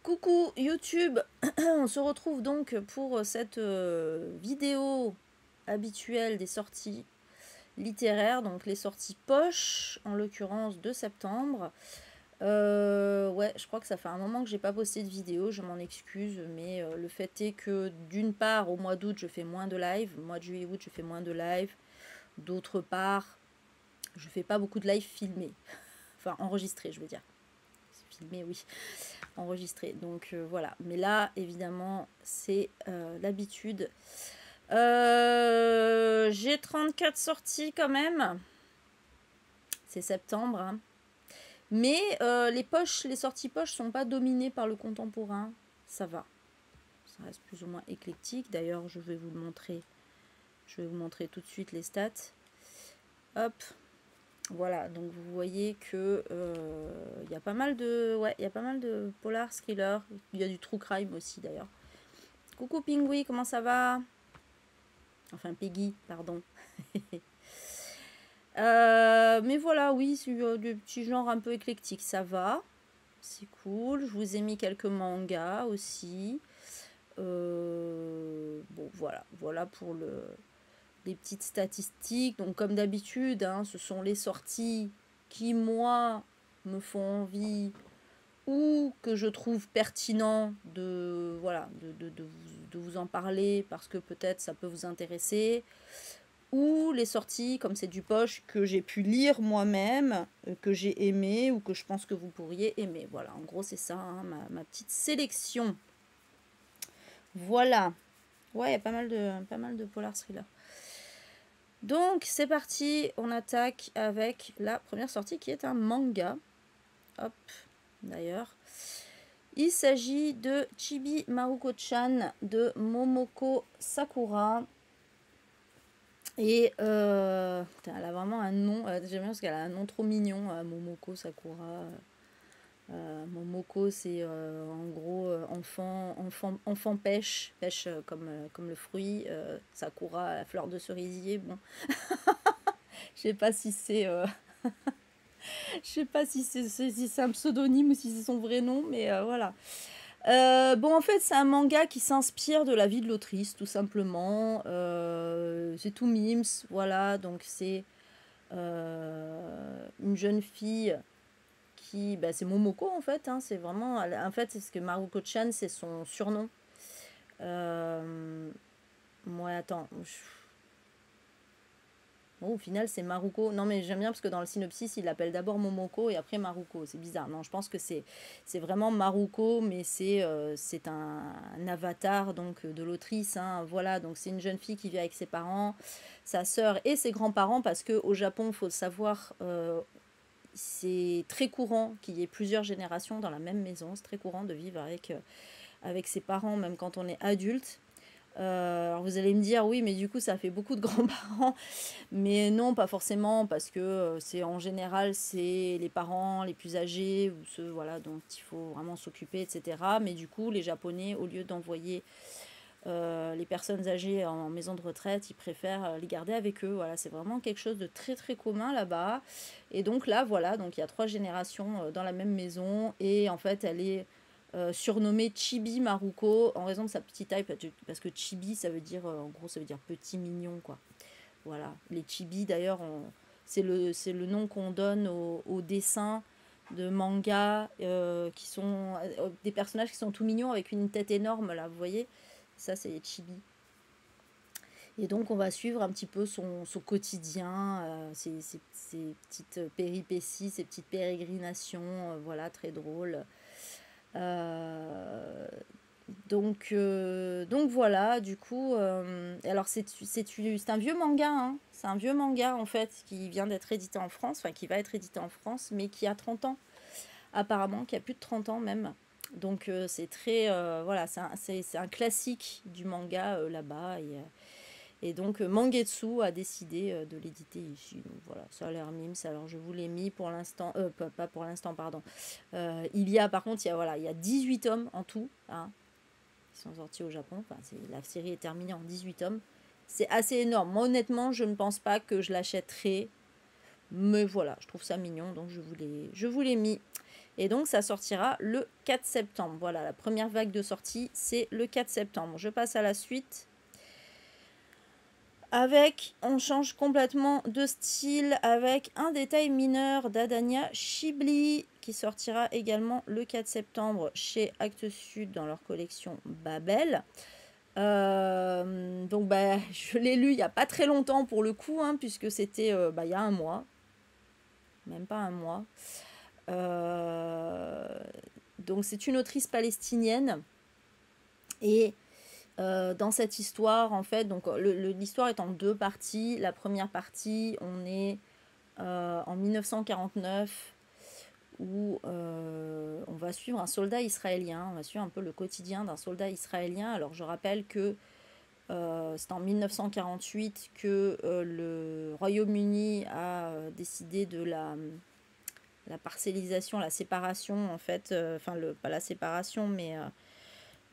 Coucou YouTube, on se retrouve donc pour cette vidéo habituelle des sorties littéraires, donc les sorties poche, en l'occurrence de septembre. Ouais, je crois que ça fait un moment que j'ai pas posté de vidéo, je m'en excuse, mais le fait est que d'une part, au mois d'août, je fais moins de live, mois de juillet-août, je fais moins de live. D'autre part, je fais pas beaucoup de live filmés, enfin enregistrés, je veux dire. Filmé, oui, enregistré. Donc voilà. Mais là, évidemment, c'est l'habitude. J'ai 34 sorties quand même. C'est septembre. Hein. Mais les sorties poches sont pas dominées par le contemporain. Ça va. Ça reste plus ou moins éclectique. D'ailleurs, je vais vous le montrer. Je vais vous montrer tout de suite les stats. Hop. Voilà, donc vous voyez que y a pas mal de, ouais, il y a pas mal de polar, thriller. Il y a du true crime aussi d'ailleurs. Coucou Pingui, comment ça va? Enfin Peggy, pardon. Mais voilà, oui, c'est du petit genre un peu éclectique, ça va. C'est cool. Je vous ai mis quelques mangas aussi. Bon, voilà pour les petites statistiques. Donc comme d'habitude, hein, ce sont les sorties qui, moi, me font envie ou que je trouve pertinent de, voilà, de vous en parler parce que peut-être ça peut vous intéresser. Ou les sorties, comme c'est du poche, que j'ai pu lire moi-même, que j'ai aimé ou que je pense que vous pourriez aimer. Voilà, en gros c'est ça, hein, ma petite sélection. Voilà. Ouais, il y a pas mal de polar thriller. Donc c'est parti, on attaque avec la première sortie qui est un manga. Hop, d'ailleurs. Il s'agit de Chibi Maruko-chan de Momoko Sakura. Et elle a vraiment un nom, j'aime bien parce qu'elle a un nom trop mignon, Momoko Sakura. Momoko, c'est en gros enfant pêche comme le fruit. Sakura, la fleur de cerisier. Bon, je sais pas si c'est je sais pas si c'est un pseudonyme ou si c'est son vrai nom, mais voilà. Bon, en fait, c'est un manga qui s'inspire de la vie de l'autrice, tout simplement. C'est tout mimes, voilà. Donc, c'est une jeune fille qui... Bah, c'est Momoko, en fait. Hein, c'est vraiment... En fait, c'est ce que Maruko-chan, c'est son surnom. Ouais, attends. Bon, au final, c'est Maruko. Non, mais j'aime bien parce que dans le synopsis, il l'appelle d'abord Momoko et après Maruko. C'est bizarre. Non, je pense que c'est vraiment Maruko, mais c'est un avatar donc de l'autrice. Hein. Voilà, donc c'est une jeune fille qui vit avec ses parents, sa sœur et ses grands-parents parce qu'au Japon, il faut le savoir, c'est très courant qu'il y ait plusieurs générations dans la même maison. C'est très courant de vivre avec ses parents, même quand on est adulte. Alors vous allez me dire, oui, mais du coup, ça fait beaucoup de grands-parents. Mais non, pas forcément, parce que c'est en général, c'est les parents les plus âgés, ou ceux voilà, dont il faut vraiment s'occuper, etc. Mais du coup, les Japonais, au lieu d'envoyer les personnes âgées en maison de retraite, ils préfèrent les garder avec eux. Voilà, c'est vraiment quelque chose de très très commun là-bas. Et donc là, voilà, donc il y a 3 générations dans la même maison. Et en fait, elle est surnommée Chibi Maruko en raison de sa petite taille, parce que Chibi, ça veut dire, en gros, ça veut dire petit mignon, quoi. Voilà, les chibis d'ailleurs, c'est le nom qu'on donne aux dessins de manga qui sont des personnages qui sont tout mignons avec une tête énorme là, vous voyez? Ça, c'est les chibis. Et donc, on va suivre un petit peu son quotidien, ses petites péripéties, ses petites pérégrinations, voilà, très drôles. Euh, donc voilà, du coup, alors c'est un vieux manga, hein, c'est un vieux manga en fait qui vient d'être édité en France, enfin qui va être édité en France, mais qui a 30 ans apparemment, qui a plus de 30 ans même. Donc c'est très, voilà, c'est un classique du manga là-bas. Et donc Mangetsu a décidé de l'éditer ici. Donc voilà, ça a l'air mimes. Alors je vous l'ai mis pour l'instant, pas pour l'instant, pardon. Il y a par contre, voilà, il y a 18 tomes en tout, hein, qui sont sortis au Japon. Enfin, la série est terminée en 18 tomes. C'est assez énorme. Moi, honnêtement, je ne pense pas que je l'achèterai. Mais voilà, je trouve ça mignon, donc je vous l'ai mis. Et donc, ça sortira le 4 septembre. Voilà, la première vague de sortie, c'est le 4 septembre. Je passe à la suite. On change complètement de style avec un détail mineur d'Adania Shibli qui sortira également le 4 septembre chez Actes Sud dans leur collection Babel. Donc je l'ai lu il n'y a pas très longtemps pour le coup, hein, puisque c'était il y a un mois, même pas un mois. Donc c'est une autrice palestinienne et dans cette histoire, en fait, donc l'histoire est en deux parties. La première partie, on est en 1949, où on va suivre un soldat israélien. On va suivre un peu le quotidien d'un soldat israélien. Alors, je rappelle que c'est en 1948 que le Royaume-Uni a décidé de la parcellisation, la séparation, en fait. Pas la séparation, mais...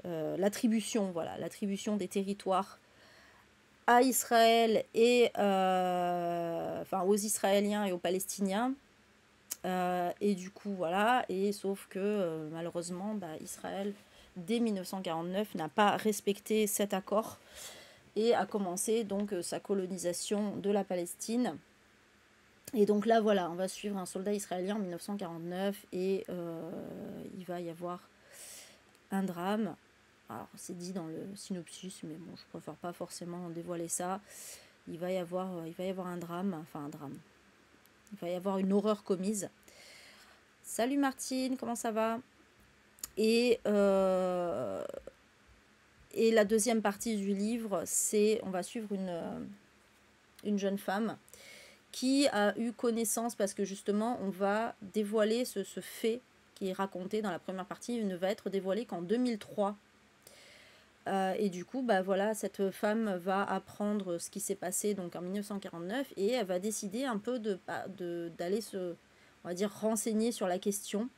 l'attribution, voilà, l'attribution des territoires à Israël et aux Israéliens et aux Palestiniens. Et du coup, voilà, et sauf que malheureusement, Israël, dès 1949, n'a pas respecté cet accord et a commencé donc sa colonisation de la Palestine. Et donc là, voilà, on va suivre un soldat israélien en 1949 et il va y avoir un drame. Alors, c'est dit dans le synopsis, mais bon, je préfère pas forcément dévoiler ça. Il va y avoir un drame, enfin un drame. Il va y avoir une horreur commise. Salut Martine, comment ça va? Et la deuxième partie du livre, c'est on va suivre une jeune femme qui a eu connaissance, parce que justement, on va dévoiler ce fait qui est raconté dans la première partie, il ne va être dévoilé qu'en 2003. Et du coup, voilà, cette femme va apprendre ce qui s'est passé donc en 1949 et elle va décider un peu d'aller se, on va dire, renseigner sur la question.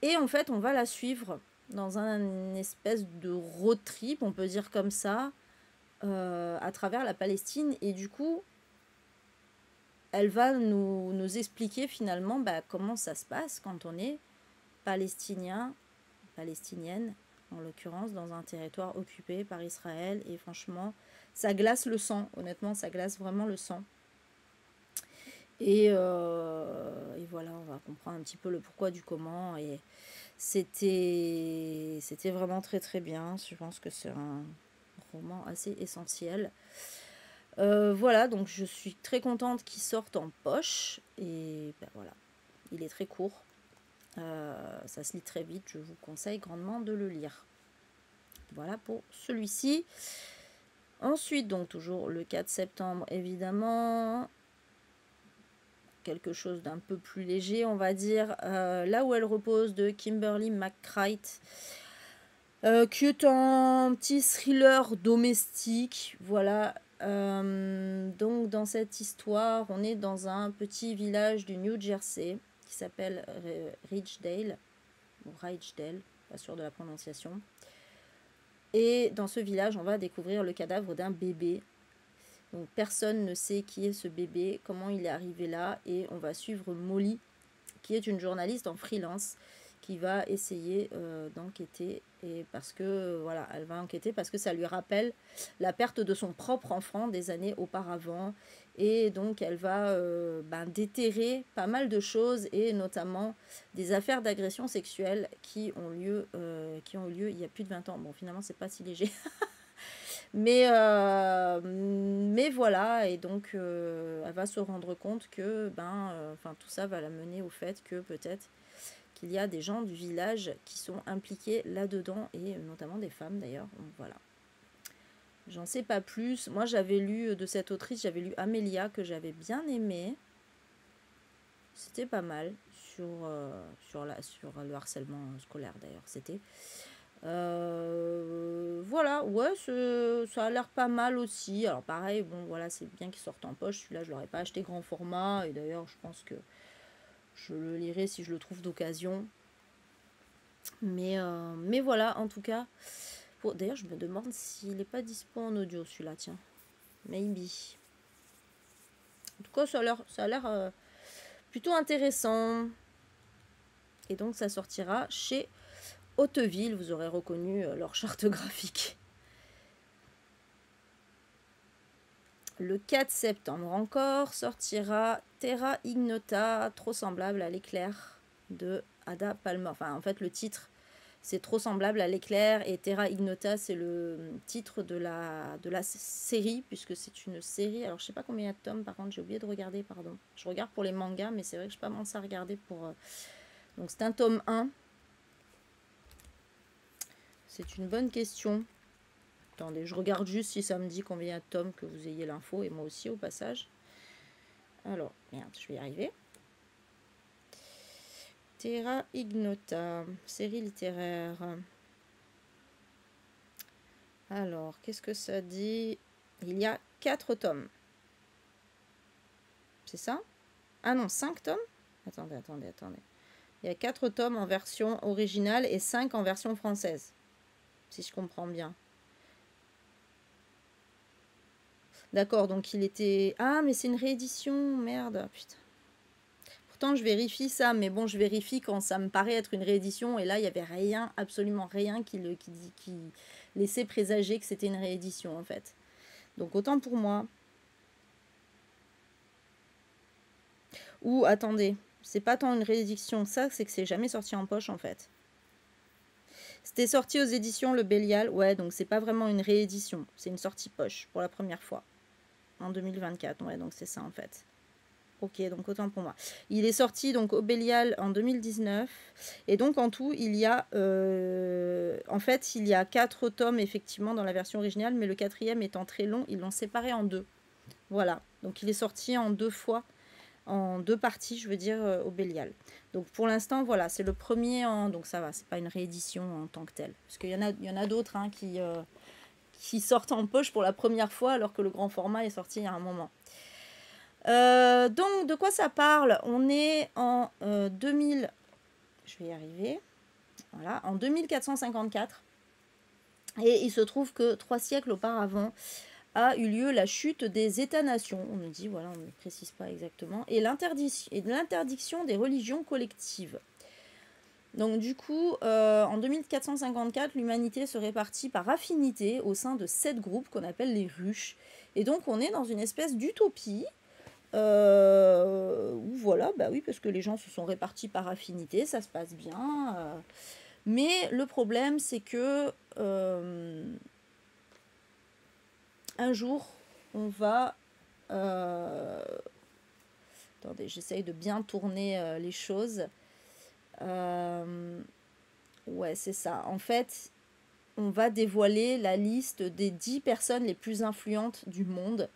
Et en fait, on va la suivre dans une espèce de road trip, on peut dire comme ça, à travers la Palestine. Et du coup, elle va nous expliquer finalement comment ça se passe quand on est palestinien, palestinienne, en l'occurrence dans un territoire occupé par Israël, et franchement ça glace le sang, honnêtement ça glace vraiment le sang. Et voilà, on va comprendre un petit peu le pourquoi du comment, et c'était vraiment très très bien. Je pense que c'est un roman assez essentiel. Voilà, donc je suis très contente qu'il sorte en poche, et voilà, il est très court. Ça se lit très vite, je vous conseille grandement de le lire. Voilà pour celui-ci. Ensuite, donc toujours le 4 septembre, évidemment, quelque chose d'un peu plus léger, on va dire. Là où elle repose, de Kimberly McCreight, qui est un petit thriller domestique. Voilà. Donc dans cette histoire, on est dans un petit village du New Jersey qui s'appelle Ridgedale, ou Ridgedale, pas sûr de la prononciation. Et dans ce village, on va découvrir le cadavre d'un bébé. Donc personne ne sait qui est ce bébé, comment il est arrivé là. Et on va suivre Molly, qui est une journaliste en freelance, qui va essayer d'enquêter. Et parce que, voilà, elle va enquêter parce que ça lui rappelle la perte de son propre enfant des années auparavant. Et donc elle va déterrer pas mal de choses, et notamment des affaires d'agression sexuelle qui ont lieu il y a plus de 20 ans. Bon, finalement, c'est pas si léger. Mais voilà, et donc elle va se rendre compte que tout ça va la mener au fait que peut-être qu'il y a des gens du village qui sont impliqués là-dedans, et notamment des femmes d'ailleurs. Donc voilà. J'en sais pas plus. Moi, j'avais lu de cette autrice, j'avais lu Amélia, que j'avais bien aimé. C'était pas mal sur le harcèlement scolaire d'ailleurs. C'était. Voilà, ouais, ça a l'air pas mal aussi. Alors pareil, bon voilà, c'est bien qu'il sorte en poche. Celui-là, je l'aurais pas acheté grand format, et d'ailleurs, je pense que je le lirai si je le trouve d'occasion. Mais voilà, en tout cas. Bon, d'ailleurs, je me demande s'il n'est pas dispo en audio, celui-là, tiens. Maybe. En tout cas, ça a l'air plutôt intéressant. Et donc ça sortira chez Hauteville. Vous aurez reconnu leur charte graphique. Le 4 septembre encore sortira Terra Ignota, trop semblable à l'éclair de Ada Palmer. Enfin, en fait, le titre, c'est trop semblable à l'éclair, et Terra Ignota, c'est le titre de la série, puisque c'est une série. Alors, je sais pas combien il y a de tomes, par contre, j'ai oublié de regarder, pardon. Je regarde pour les mangas, mais c'est vrai que je n'ai pas pensé à regarder pour... Donc, c'est un tome 1. C'est une bonne question. Attendez, je regarde juste si ça me dit combien il y a de tomes, que vous ayez l'info, et moi aussi au passage. Alors, merde, je vais y arriver. Terra Ignota, série littéraire. Alors, qu'est-ce que ça dit? Il y a 4 tomes. C'est ça? Ah non, 5 tomes? Attendez. Il y a 4 tomes en version originale et 5 en version française. Si je comprends bien. D'accord, donc il était... Ah, mais c'est une réédition, merde, putain. Pourtant, je vérifie ça, mais bon, je vérifie quand ça me paraît être une réédition, et là, il n'y avait rien, absolument rien qui laissait présager que c'était une réédition, en fait. Donc, autant pour moi. Ou, attendez, c'est pas tant une réédition, ça, c'est que c'est jamais sorti en poche, en fait. C'était sorti aux éditions Le Bélial, ouais, donc c'est pas vraiment une réédition, c'est une sortie poche, pour la première fois. En 2024, ouais, donc c'est ça en fait. Ok, donc autant pour moi. Il est sorti donc au Bélial en 2019. Et donc en tout, il y a... en fait, il y a 4 tomes effectivement dans la version originale, mais le 4e étant très long, ils l'ont séparé en 2. Voilà, donc il est sorti en 2 fois, en 2 parties, je veux dire, au Bélial. Donc pour l'instant, voilà, c'est le premier, donc ça va, c'est pas une réédition en tant que telle. Parce qu'il y en a d'autres hein, qui sortent en poche pour la première fois, alors que le grand format est sorti il y a un moment. Donc, de quoi ça parle? On est en 2000... Je vais y arriver. Voilà, en 2454. Et il se trouve que 3 siècles auparavant a eu lieu la chute des États-nations. On nous dit, voilà, on ne précise pas exactement. Et l'interdiction des religions collectives. Donc du coup, en 2454, l'humanité se répartit par affinité au sein de 7 groupes qu'on appelle les ruches. Et donc on est dans une espèce d'utopie où voilà, bah oui, parce que les gens se sont répartis par affinité, ça se passe bien. Mais le problème, c'est que un jour, on va... attendez, j'essaye de bien tourner les choses. Ouais, c'est ça. En fait, on va dévoiler la liste des 10 personnes les plus influentes du monde.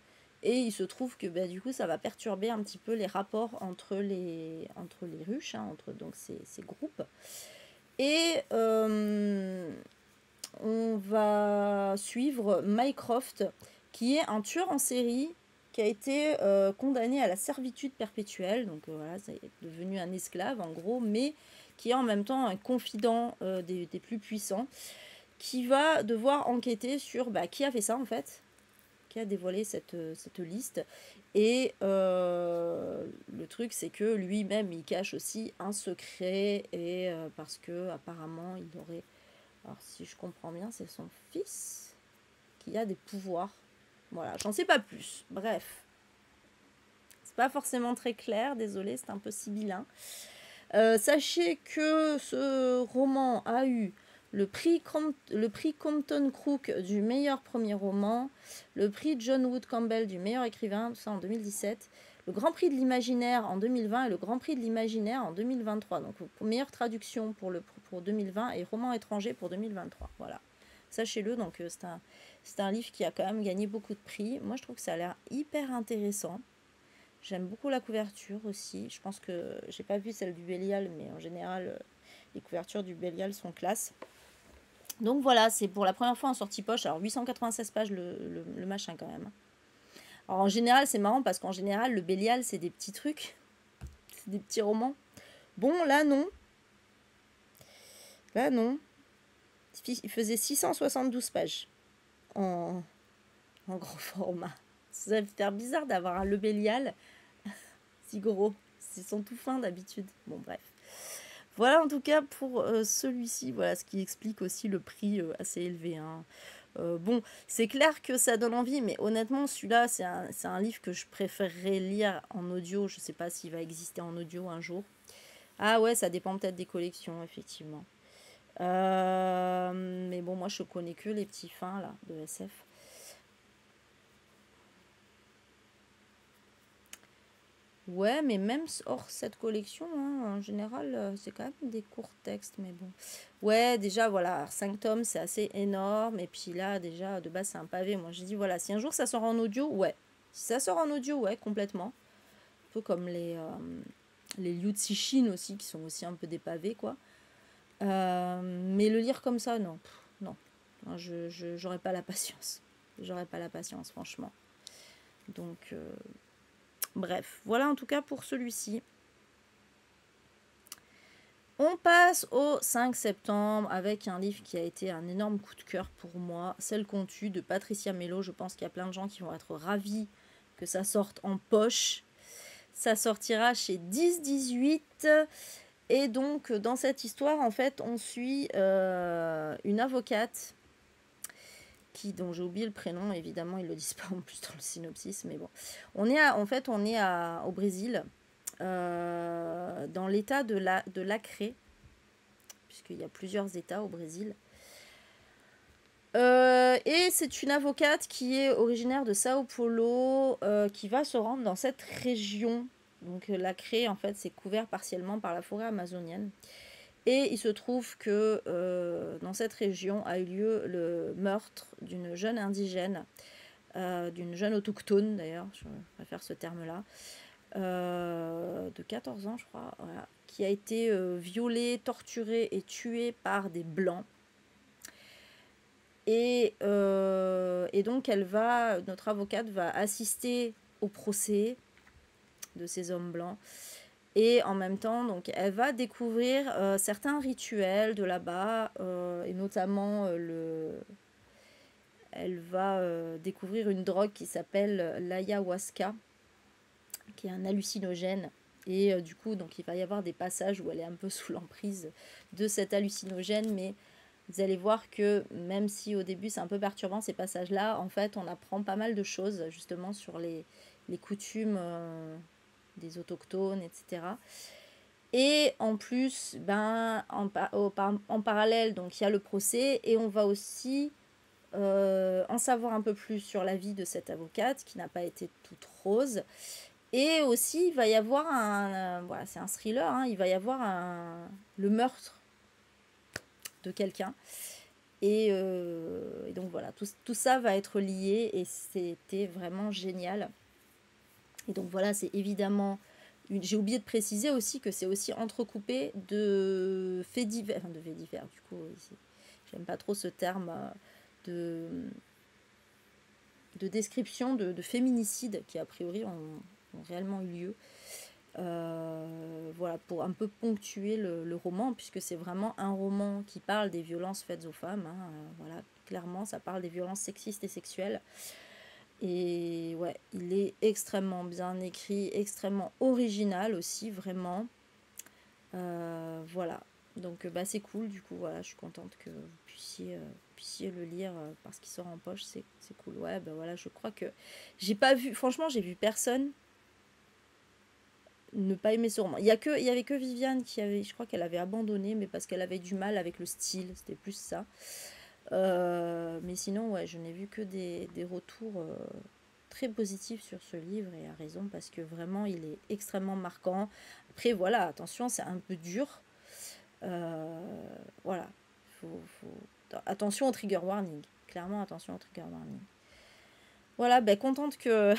Et il se trouve que bah, du coup, ça va perturber un petit peu les rapports entre les ruches, hein, entre donc, ces groupes. Et on va suivre Mycroft, qui est un tueur en série qui a été condamné à la servitude perpétuelle. Donc voilà, c'est devenu un esclave en gros, mais qui est en même temps un confident des plus puissants, qui va devoir enquêter sur qui a fait ça en fait, qui a dévoilé cette liste. Et le truc, c'est que lui-même, il cache aussi un secret, et parce que apparemment, il aurait... Alors, si je comprends bien, c'est son fils qui a des pouvoirs. Voilà, j'en sais pas plus. Bref. C'est pas forcément très clair, désolé, c'est un peu sibyllin. Sachez que ce roman a eu le prix Compton Crook du meilleur premier roman, le prix John Wood Campbell du meilleur écrivain, tout ça en 2017, le Grand Prix de l'Imaginaire en 2020 et le Grand Prix de l'Imaginaire en 2023. Donc, pour meilleure traduction pour 2020 et roman étranger pour 2023. Voilà. Sachez-le, donc c'est un livre qui a quand même gagné beaucoup de prix. Moi, je trouve que ça a l'air hyper intéressant. J'aime beaucoup la couverture aussi. Je pense que j'ai pas vu celle du Bélial, mais en général, les couvertures du Bélial sont classe. Donc voilà, c'est pour la première fois en sortie poche. Alors 896 pages le machin quand même. Alors en général, c'est marrant parce qu'en général, le Bélial, c'est des petits trucs. C'est des petits romans. Bon, là non. Là non. Il faisait 672 pages en gros format. Ça va faire bizarre d'avoir un Le Bélial si gros. Ils sont tout fins d'habitude. Bon, bref. Voilà en tout cas pour celui-ci, voilà ce qui explique aussi le prix assez élevé, hein. Bon, c'est clair que ça donne envie, mais honnêtement, celui-là, c'est un livre que je préférerais lire en audio. Je sais pas s'il va exister en audio un jour. Ah ouais, ça dépend peut-être des collections, effectivement. Mais bon, moi, je connais que les petits fins, là, de SF. Ouais, mais même hors cette collection, hein, en général, c'est quand même des courts textes, mais bon. Ouais, déjà, voilà, 5 tomes, c'est assez énorme. Et puis là, déjà, de base, c'est un pavé. Moi, j'ai dit, voilà, si un jour ça sort en audio, ouais. Si ça sort en audio, ouais, complètement. Un peu comme les Liu Cixin aussi, qui sont aussi un peu des pavés, quoi. Mais le lire comme ça, non. Pff, non. J'aurais pas la patience. J'aurais pas la patience, franchement. Donc, bref, voilà en tout cas pour celui-ci. On passe au 5 septembre avec un livre qui a été un énorme coup de cœur pour moi, Celle qu'on tue de Patricia Mello. Je pense qu'il y a plein de gens qui vont être ravis que ça sorte en poche. Ça sortira chez 10-18. Et donc, dans cette histoire, en fait, on suit une avocate dont j'ai oublié le prénom, évidemment, ils ne le disent pas en plus dans le synopsis, mais bon. On est au Brésil, dans l'état de l'Acre, puisqu'il y a plusieurs états au Brésil. Et c'est une avocate qui est originaire de Sao Paulo, qui va se rendre dans cette région. Donc l'Acre, en fait, c'est couvert partiellement par la forêt amazonienne. Et il se trouve que dans cette région a eu lieu le meurtre d'une jeune indigène, d'une jeune autochtone d'ailleurs, je préfère ce terme-là, de 14 ans je crois, voilà, qui a été violée, torturée et tuée par des blancs. Et donc notre avocate va assister au procès de ces hommes blancs. Et en même temps, donc, elle va découvrir certains rituels de là-bas, et notamment elle va découvrir une drogue qui s'appelle l'ayahuasca, qui est un hallucinogène. Et du coup, donc, il va y avoir des passages où elle est un peu sous l'emprise de cet hallucinogène, mais vous allez voir que même si au début c'est un peu perturbant ces passages-là, en fait, on apprend pas mal de choses justement sur les coutumes des autochtones, etc. Et en plus, en parallèle, donc il y a le procès et on va aussi en savoir un peu plus sur la vie de cette avocate qui n'a pas été toute rose. Et aussi, il va y avoir voilà, c'est un thriller, hein, il va y avoir le meurtre de quelqu'un. Et donc voilà, tout ça va être lié et c'était vraiment génial. Et donc voilà, c'est évidemment... J'ai oublié de préciser aussi que c'est aussi entrecoupé de faits divers, enfin de faits divers, du coup, j'aime pas trop ce terme de description de féminicides qui a priori ont réellement eu lieu. Voilà, pour un peu ponctuer le roman, puisque c'est vraiment un roman qui parle des violences faites aux femmes, hein, voilà, clairement ça parle des violences sexistes et sexuelles. Et ouais, il est extrêmement bien écrit, extrêmement original aussi, vraiment. Voilà, donc c'est cool, du coup, voilà, je suis contente que vous puissiez le lire parce qu'il sort en poche, c'est cool. Ouais, voilà, je crois que j'ai pas vu, franchement, j'ai vu personne ne pas aimer ce roman. Il y avait que Viviane qui avait, je crois qu'elle avait abandonné, mais parce qu'elle avait du mal avec le style, c'était plus ça. Mais sinon, ouais, je n'ai vu que des retours très positifs sur ce livre, et à raison, parce que vraiment, il est extrêmement marquant. Après, voilà, attention, c'est un peu dur. Voilà, attention au trigger warning. Clairement, attention au trigger warning. Voilà, contente que,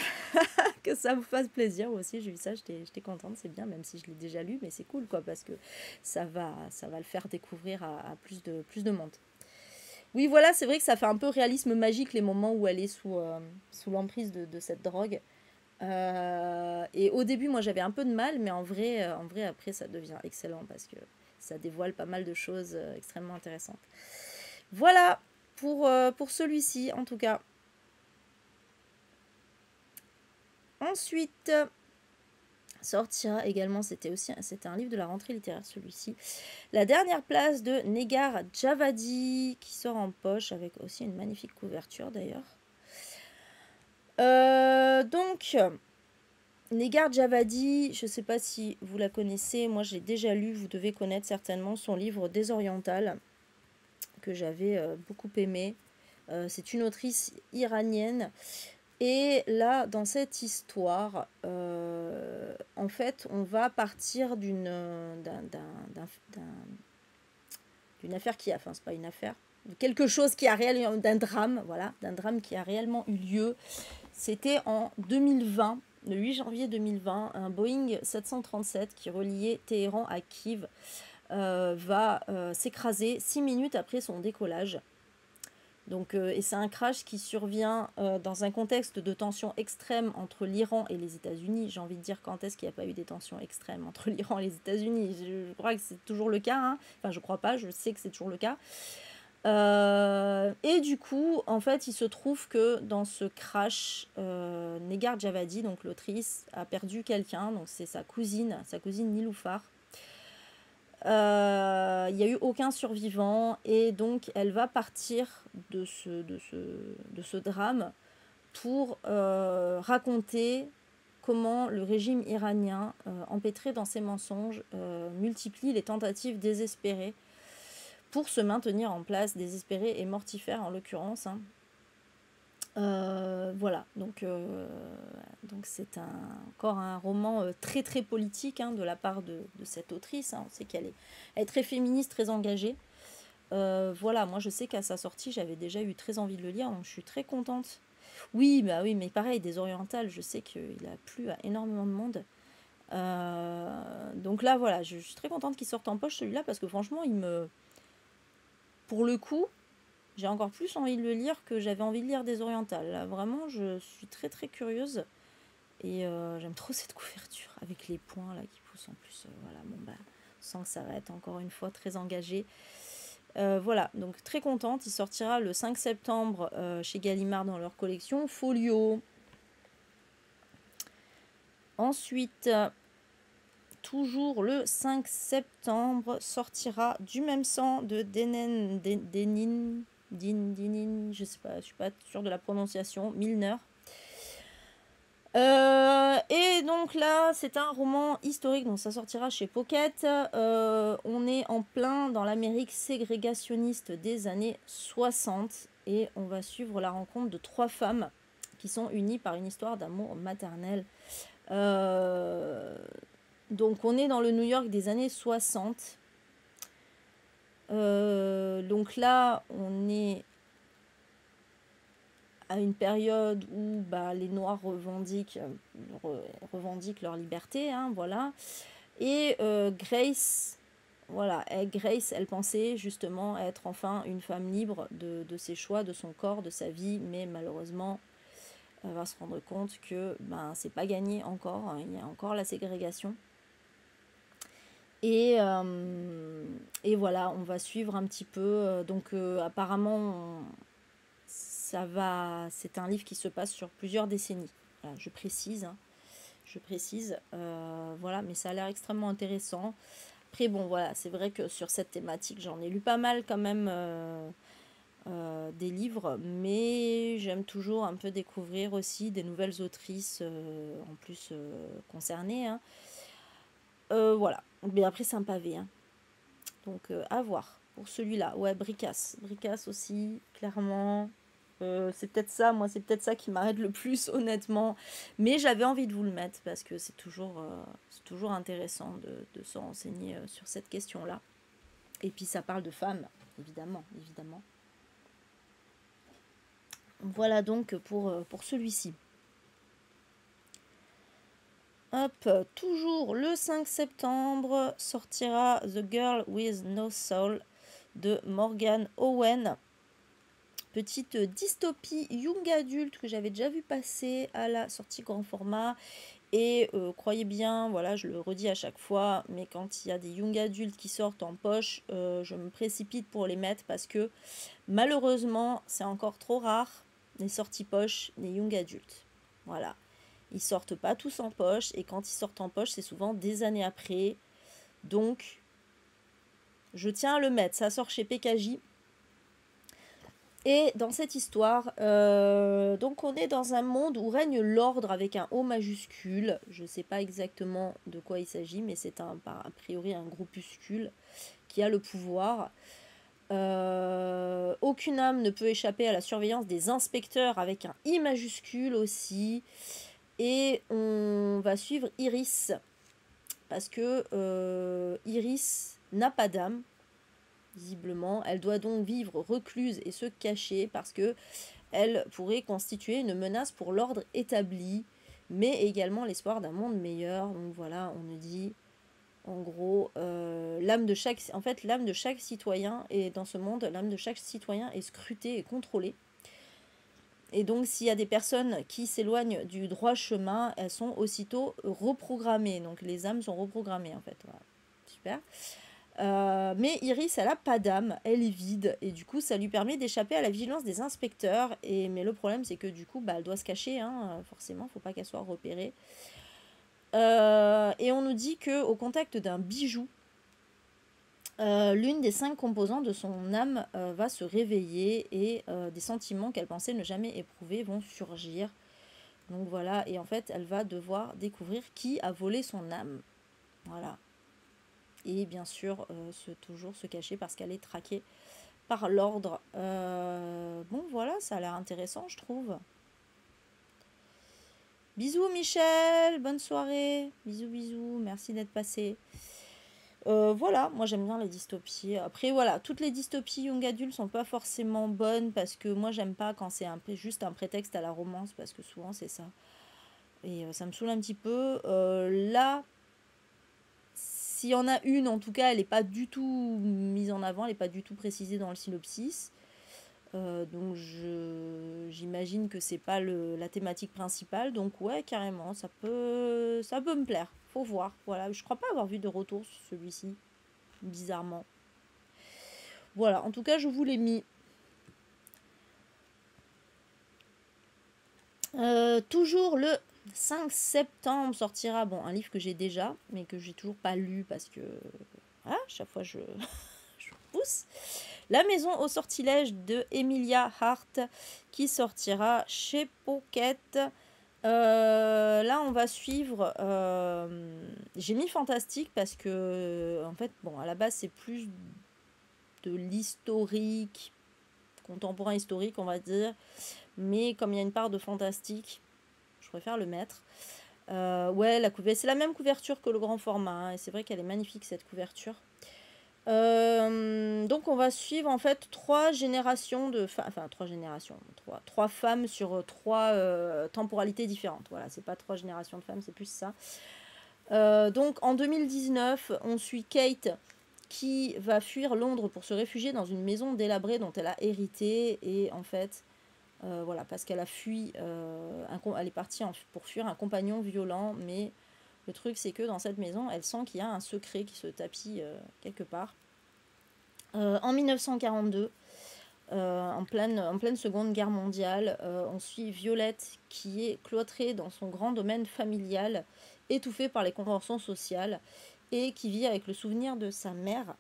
que ça vous fasse plaisir. Moi aussi, j'ai vu ça, j'étais contente, c'est bien, même si je l'ai déjà lu, mais c'est cool, quoi, parce que ça va le faire découvrir à plus de monde. Oui, voilà, c'est vrai que ça fait un peu réalisme magique les moments où elle est sous l'emprise de cette drogue. Et au début, moi, j'avais un peu de mal, mais en vrai, après, ça devient excellent parce que ça dévoile pas mal de choses extrêmement intéressantes. Voilà pour celui-ci, en tout cas. Ensuite, sortira également, c'était un livre de la rentrée littéraire celui-ci. La dernière place de Negar Javadi qui sort en poche avec aussi une magnifique couverture d'ailleurs. Donc, Negar Javadi, je ne sais pas si vous la connaissez, moi j'ai déjà lu, vous devez connaître certainement son livre Des Orientales, que j'avais beaucoup aimé. C'est une autrice iranienne. Et là, dans cette histoire, en fait, on va partir d'une affaire qui a... Enfin, c'est pas une affaire. Quelque chose qui a réellement... D'un drame, voilà. D'un drame qui a réellement eu lieu. C'était en 2020, le 8 janvier 2020, un Boeing 737 qui reliait Téhéran à Kiev va s'écraser 6 minutes après son décollage. Donc, et c'est un crash qui survient dans un contexte de tension extrême entre l'Iran et les États-Unis. J'ai envie de dire, quand est-ce qu'il n'y a pas eu des tensions extrêmes entre l'Iran et les États-Unis? Je crois que c'est toujours le cas. Hein. Enfin, je crois pas, je sais que c'est toujours le cas. Et du coup, en fait, il se trouve que dans ce crash, Negar Javadi, donc l'autrice, a perdu quelqu'un. Donc, c'est sa cousine Niloufar. Il n'y a eu aucun survivant et donc elle va partir de ce drame pour raconter comment le régime iranien, empêtré dans ses mensonges, multiplie les tentatives désespérées pour se maintenir en place, désespérées et mortifères en l'occurrence. Hein. Voilà, donc c'est encore un roman très très politique hein, de la part de cette autrice. Hein. On sait qu'elle est très féministe, très engagée. Voilà, moi je sais qu'à sa sortie, j'avais déjà eu très envie de le lire, donc je suis très contente. Oui, bah oui, mais pareil, Des Orientales, je sais qu'il a plu à énormément de monde. Donc là, voilà, je suis très contente qu'il sorte en poche celui-là, parce que franchement, pour le coup, j'ai encore plus envie de le lire que j'avais envie de lire Des Orientales. Là, vraiment, je suis très très curieuse. Et j'aime trop cette couverture avec les points là qui poussent en plus. Voilà, bon bah, on sent que ça va être encore une fois très engagé. Voilà, donc très contente. Il sortira le 5 septembre chez Gallimard dans leur collection Folio. Ensuite, toujours le 5 septembre, sortira Du même sang de Denin, je sais pas, je suis pas sûre de la prononciation, Milner. Et donc là, c'est un roman historique, donc ça sortira chez Pocket. On est en plein dans l'Amérique ségrégationniste des années 60 et on va suivre la rencontre de 3 femmes qui sont unies par une histoire d'amour maternel. Donc on est dans le New York des années 60. Donc là, on est à une période où bah, les Noirs revendiquent leur liberté, hein, voilà. Et Grace, voilà, Grace, elle pensait justement être enfin une femme libre de ses choix, de son corps, de sa vie, mais malheureusement, elle va se rendre compte que ben, c'est pas gagné encore, hein, il y a encore la ségrégation. Et voilà, on va suivre un petit peu. Donc apparemment, c'est un livre qui se passe sur plusieurs décennies. Voilà, je précise. Hein, voilà, mais ça a l'air extrêmement intéressant. Après, bon, voilà, c'est vrai que sur cette thématique, j'en ai lu pas mal quand même des livres, mais j'aime toujours un peu découvrir aussi des nouvelles autrices en plus concernées. Hein. Voilà, mais après c'est un pavé, hein. Donc à voir pour celui-là. Ouais, Bricasse aussi, clairement. C'est peut-être ça, moi c'est peut-être ça qui m'arrête le plus honnêtement. Mais j'avais envie de vous le mettre parce que c'est toujours intéressant de se renseigner sur cette question-là. Et puis ça parle de femmes, évidemment. Voilà donc pour celui-ci. Hop, toujours le 5 septembre sortira The Girl with No Soul de Morgan Owen. Petite dystopie young adulte que j'avais déjà vu passer à la sortie grand format. Et croyez bien, voilà, je le redis à chaque fois, mais quand il y a des young adultes qui sortent en poche, je me précipite pour les mettre parce que malheureusement, c'est encore trop rare les sorties poche des young adultes. Voilà. Ils sortent pas tous en poche, et quand ils sortent en poche, c'est souvent des années après. Donc, je tiens à le mettre. Ça sort chez PKJ. Et dans cette histoire, donc on est dans un monde où règne l'ordre avec un O majuscule. Je ne sais pas exactement de quoi il s'agit, mais c'est a priori un groupuscule qui a le pouvoir. Aucune âme ne peut échapper à la surveillance des inspecteurs avec un I majuscule aussi. Et on va suivre Iris, parce que Iris n'a pas d'âme, visiblement. Elle doit donc vivre recluse et se cacher parce que elle pourrait constituer une menace pour l'ordre établi, mais également l'espoir d'un monde meilleur. Donc voilà, on nous dit, en gros, l'âme de chaque citoyen, et dans ce monde, l'âme de chaque citoyen est scrutée et contrôlée. Et donc, s'il y a des personnes qui s'éloignent du droit chemin, elles sont aussitôt reprogrammées. Donc, les âmes sont reprogrammées, en fait. Voilà. Super. Mais Iris, elle n'a pas d'âme, elle est vide, et du coup, ça lui permet d'échapper à la vigilance des inspecteurs. Mais le problème, c'est que du coup, elle doit se cacher, hein, forcément, il ne faut pas qu'elle soit repérée. Et on nous dit qu'au contact d'un bijou, l'une des 5 composants de son âme va se réveiller, et des sentiments qu'elle pensait ne jamais éprouver vont surgir. Donc voilà, et en fait, elle va devoir découvrir qui a volé son âme. Voilà. Et bien sûr, toujours se cacher parce qu'elle est traquée par l'ordre. Bon, voilà, ça a l'air intéressant, je trouve. Bisous Michel, bonne soirée. Bisous, bisous, merci d'être passé. Voilà, moi j'aime bien les dystopies. Après voilà, toutes les dystopies young adultes sont pas forcément bonnes, parce que moi j'aime pas quand c'est juste un prétexte à la romance, parce que souvent c'est ça. Et ça me saoule un petit peu. Là, s'il y en a une, en tout cas, elle n'est pas du tout mise en avant, elle n'est pas du tout précisée dans le synopsis. Donc j'imagine que c'est pas la thématique principale. Donc ouais, carrément, ça peut me plaire. Faut voir. Voilà, je crois pas avoir vu de retour sur celui-ci, bizarrement. Voilà, en tout cas, je vous l'ai mis. Toujours le 5 septembre sortira, bon, un livre que j'ai déjà, mais que j'ai toujours pas lu parce que voilà, chaque fois je pousse. La maison au sortilège de Emilia Hart, qui sortira chez Pocket. Là, on va suivre. J'ai mis fantastique parce que, en fait, bon, à la base, c'est plus de l'historique, contemporain historique, on va dire. Mais comme il y a une part de fantastique, je préfère le mettre. Ouais, c'est la même couverture que le grand format, hein, et c'est vrai qu'elle est magnifique, cette couverture. Donc on va suivre en fait 3 générations de femmes, enfin 3 femmes sur 3 temporalités différentes. Voilà, c'est pas 3 générations de femmes, c'est plus ça. Donc en 2019, on suit Kate qui va fuir Londres pour se réfugier dans une maison délabrée dont elle a hérité, et en fait, voilà, parce qu'elle a fui, elle est partie pour fuir un compagnon violent, mais le truc c'est que dans cette maison, elle sent qu'il y a un secret qui se tapit quelque part. En 1942, en pleine Seconde Guerre mondiale, on suit Violette qui est cloîtrée dans son grand domaine familial, étouffée par les conventions sociales, et qui vit avec le souvenir de sa mère,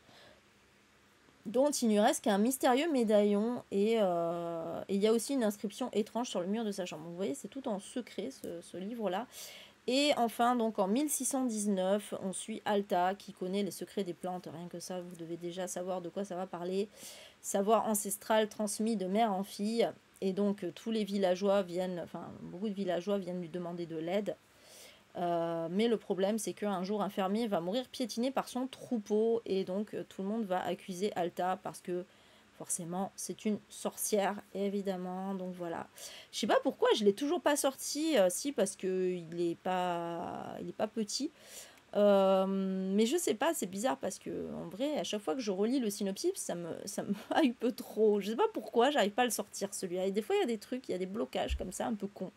dont il ne reste qu'un mystérieux médaillon, et il y a aussi une inscription étrange sur le mur de sa chambre. Vous voyez, c'est tout en secret, ce livre-là. Et enfin, donc en 1619, on suit Alta qui connaît les secrets des plantes. Rien que ça, vous devez déjà savoir de quoi ça va parler. Savoir ancestral transmis de mère en fille. Et donc tous les villageois beaucoup de villageois viennent lui demander de l'aide. Mais le problème, c'est qu'un jour, un fermier va mourir piétiné par son troupeau. Et donc tout le monde va accuser Alta parce que forcément, c'est une sorcière, évidemment. Donc voilà. Je sais pas pourquoi je l'ai toujours pas sorti. Si, parce que il est pas petit. Mais je sais pas, c'est bizarre parce que en vrai, à chaque fois que je relis le synopsis, ça me hype peu trop. Je sais pas pourquoi, j'arrive pas à le sortir celui-là. Et des fois, il y a des trucs, il y a des blocages comme ça, un peu cons.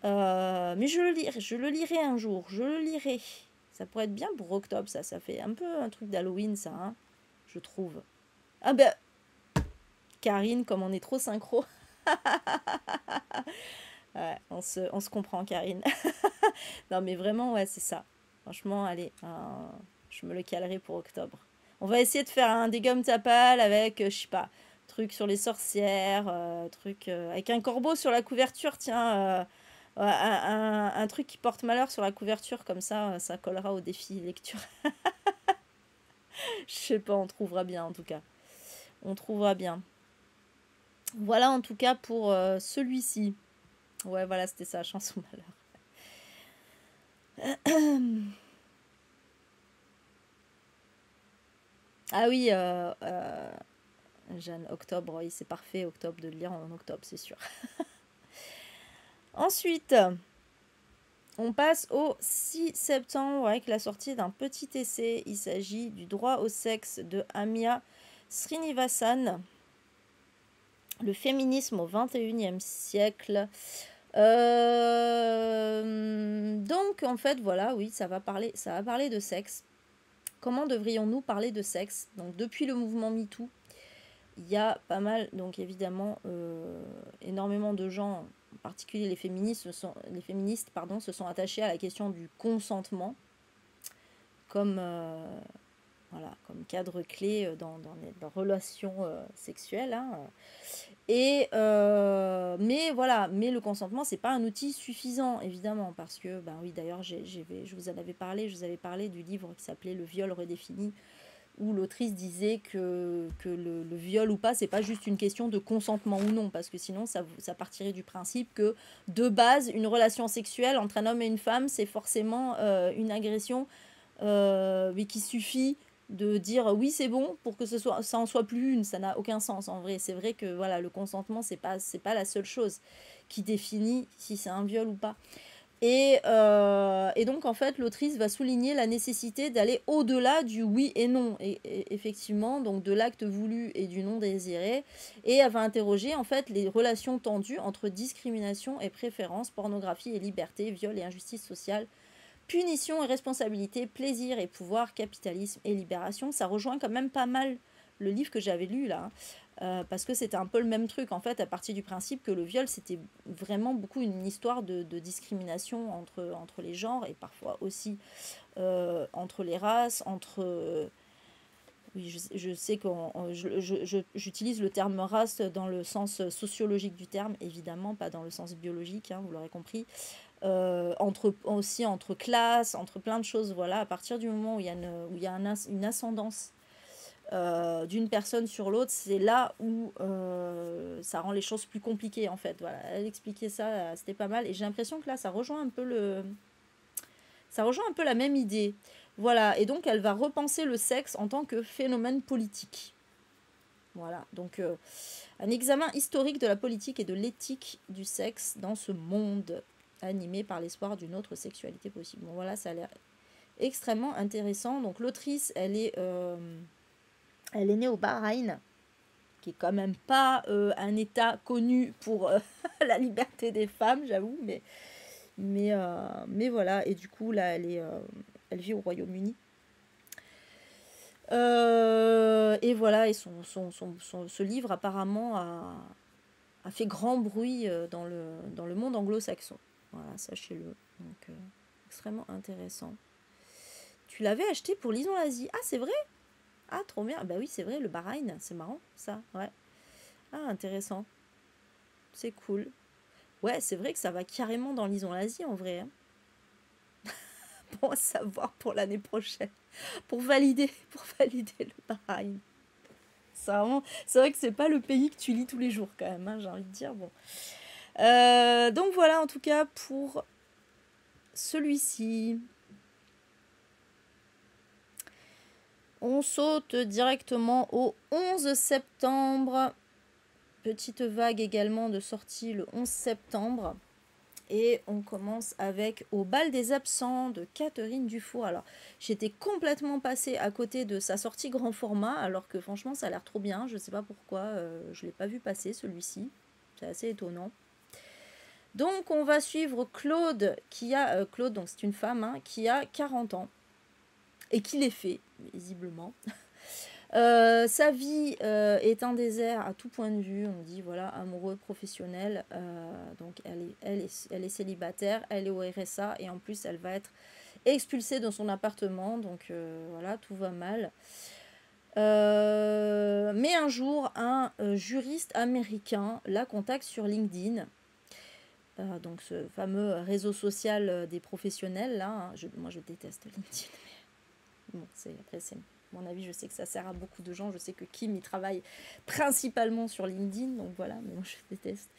Mais je le lirai un jour. Je le lirai. Ça pourrait être bien pour octobre, ça. Ça fait un peu un truc d'Halloween, ça, hein, je trouve. Ah ben. Karine, comme on est trop synchro. Ouais, on se comprend, Karine. Non, mais vraiment, ouais, c'est ça. Franchement, allez, je me le calerai pour octobre. On va essayer de faire un dégomme tapal avec, je sais pas, truc sur les sorcières, truc avec un corbeau sur la couverture, tiens, ouais, un truc qui porte malheur sur la couverture, comme ça collera au défi lecture. Je sais pas, on trouvera bien en tout cas. On trouvera bien. Voilà en tout cas pour celui-ci. Ouais, voilà, c'était ça, chanson malheur. Ah oui, Jeanne, octobre, oui, c'est parfait, octobre, de le lire en octobre, c'est sûr. Ensuite, on passe au 6 septembre avec la sortie d'un petit essai. Il s'agit du droit au sexe de Amia Srinivasan, le féminisme au 21e siècle. Donc, en fait, voilà, oui, ça va parler de sexe. Comment devrions-nous parler de sexe? Donc, depuis le mouvement MeToo, il y a pas mal, donc évidemment, énormément de gens, en particulier les féministes, se sont attachés à la question du consentement comme, voilà, comme cadre clé dans les relations sexuelles. Hein. Mais voilà, mais le consentement, c'est pas un outil suffisant, évidemment, parce que, ben oui, d'ailleurs, je vous avais parlé du livre qui s'appelait Le viol redéfini, où l'autrice disait que le viol ou pas, c'est pas juste une question de consentement ou non, parce que sinon ça partirait du principe que de base, une relation sexuelle entre un homme et une femme, c'est forcément une agression, mais qu'il suffit de dire oui c'est bon pour que ça en soit plus une, ça n'a aucun sens en vrai. C'est vrai que voilà, le consentement c'est pas la seule chose qui définit si c'est un viol ou pas. Et donc, en fait, l'autrice va souligner la nécessité d'aller au-delà du oui et non, et effectivement, donc de l'acte voulu et du non désiré. Et elle va interroger, en fait, les relations tendues entre discrimination et préférence, pornographie et liberté, viol et injustice sociale, punition et responsabilité, plaisir et pouvoir, capitalisme et libération. Ça rejoint quand même pas mal le livre que j'avais lu là. Parce que c'était un peu le même truc en fait, à partir du principe que le viol c'était vraiment beaucoup une histoire de discrimination entre les genres et parfois aussi entre les races, oui, je sais que j'utilise le terme race dans le sens sociologique du terme, évidemment, pas dans le sens biologique, hein, vous l'aurez compris. Aussi entre classes, entre plein de choses, voilà, à partir du moment où il y a une ascendance d'une personne sur l'autre, c'est là où ça rend les choses plus compliquées en fait. Voilà, elle expliquait ça, c'était pas mal. Et j'ai l'impression que là, ça rejoint un peu la même idée. Voilà, et donc elle va repenser le sexe en tant que phénomène politique. Voilà, donc un examen historique de la politique et de l'éthique du sexe dans ce monde animé par l'espoir d'une autre sexualité possible. Bon voilà, ça a l'air extrêmement intéressant. Donc l'autrice, elle est née au Bahreïn, qui est quand même pas un état connu pour la liberté des femmes, j'avoue, mais voilà, et du coup là elle vit au Royaume-Uni. Et voilà, et ce livre apparemment a fait grand bruit dans le monde anglo-saxon. Voilà, sachez-le. Donc extrêmement intéressant. Tu l'avais acheté pour Lison l'Asie. Ah, c'est vrai? Ah, trop bien. Bah oui, c'est vrai, le Bahreïn. C'est marrant, ça. Ouais. Ah, intéressant. C'est cool. Ouais, c'est vrai que ça va carrément dans Lison l'Asie, en vrai. Hein. Bon à savoir pour l'année prochaine. Pour valider le Bahreïn. C'est vrai que c'est pas le pays que tu lis tous les jours, quand même. Hein, j'ai envie de dire. Bon. Donc voilà, en tout cas, pour celui-ci. On saute directement au 11 septembre. Petite vague également de sortie le 11 septembre. Et on commence avec Au bal des absents de Catherine Dufour. Alors, j'étais complètement passée à côté de sa sortie grand format, alors que franchement, ça a l'air trop bien. Je ne sais pas pourquoi, je ne l'ai pas vu passer celui-ci. C'est assez étonnant. Donc, on va suivre Claude, Claude, donc c'est une femme, hein, qui a 40 ans. Et qui les fait, visiblement. Sa vie est un désert à tout point de vue. On dit, voilà, amoureux, professionnel. Donc, elle est célibataire, elle est au RSA et en plus, elle va être expulsée de son appartement. Donc, voilà, tout va mal. Mais un jour, un juriste américain la contacte sur LinkedIn. Donc ce fameux réseau social des professionnels là, hein. Moi je déteste LinkedIn. Bon, après c'est mon avis, je sais que ça sert à beaucoup de gens. Je sais que Kim il travaille principalement sur LinkedIn, donc voilà, mais moi je déteste.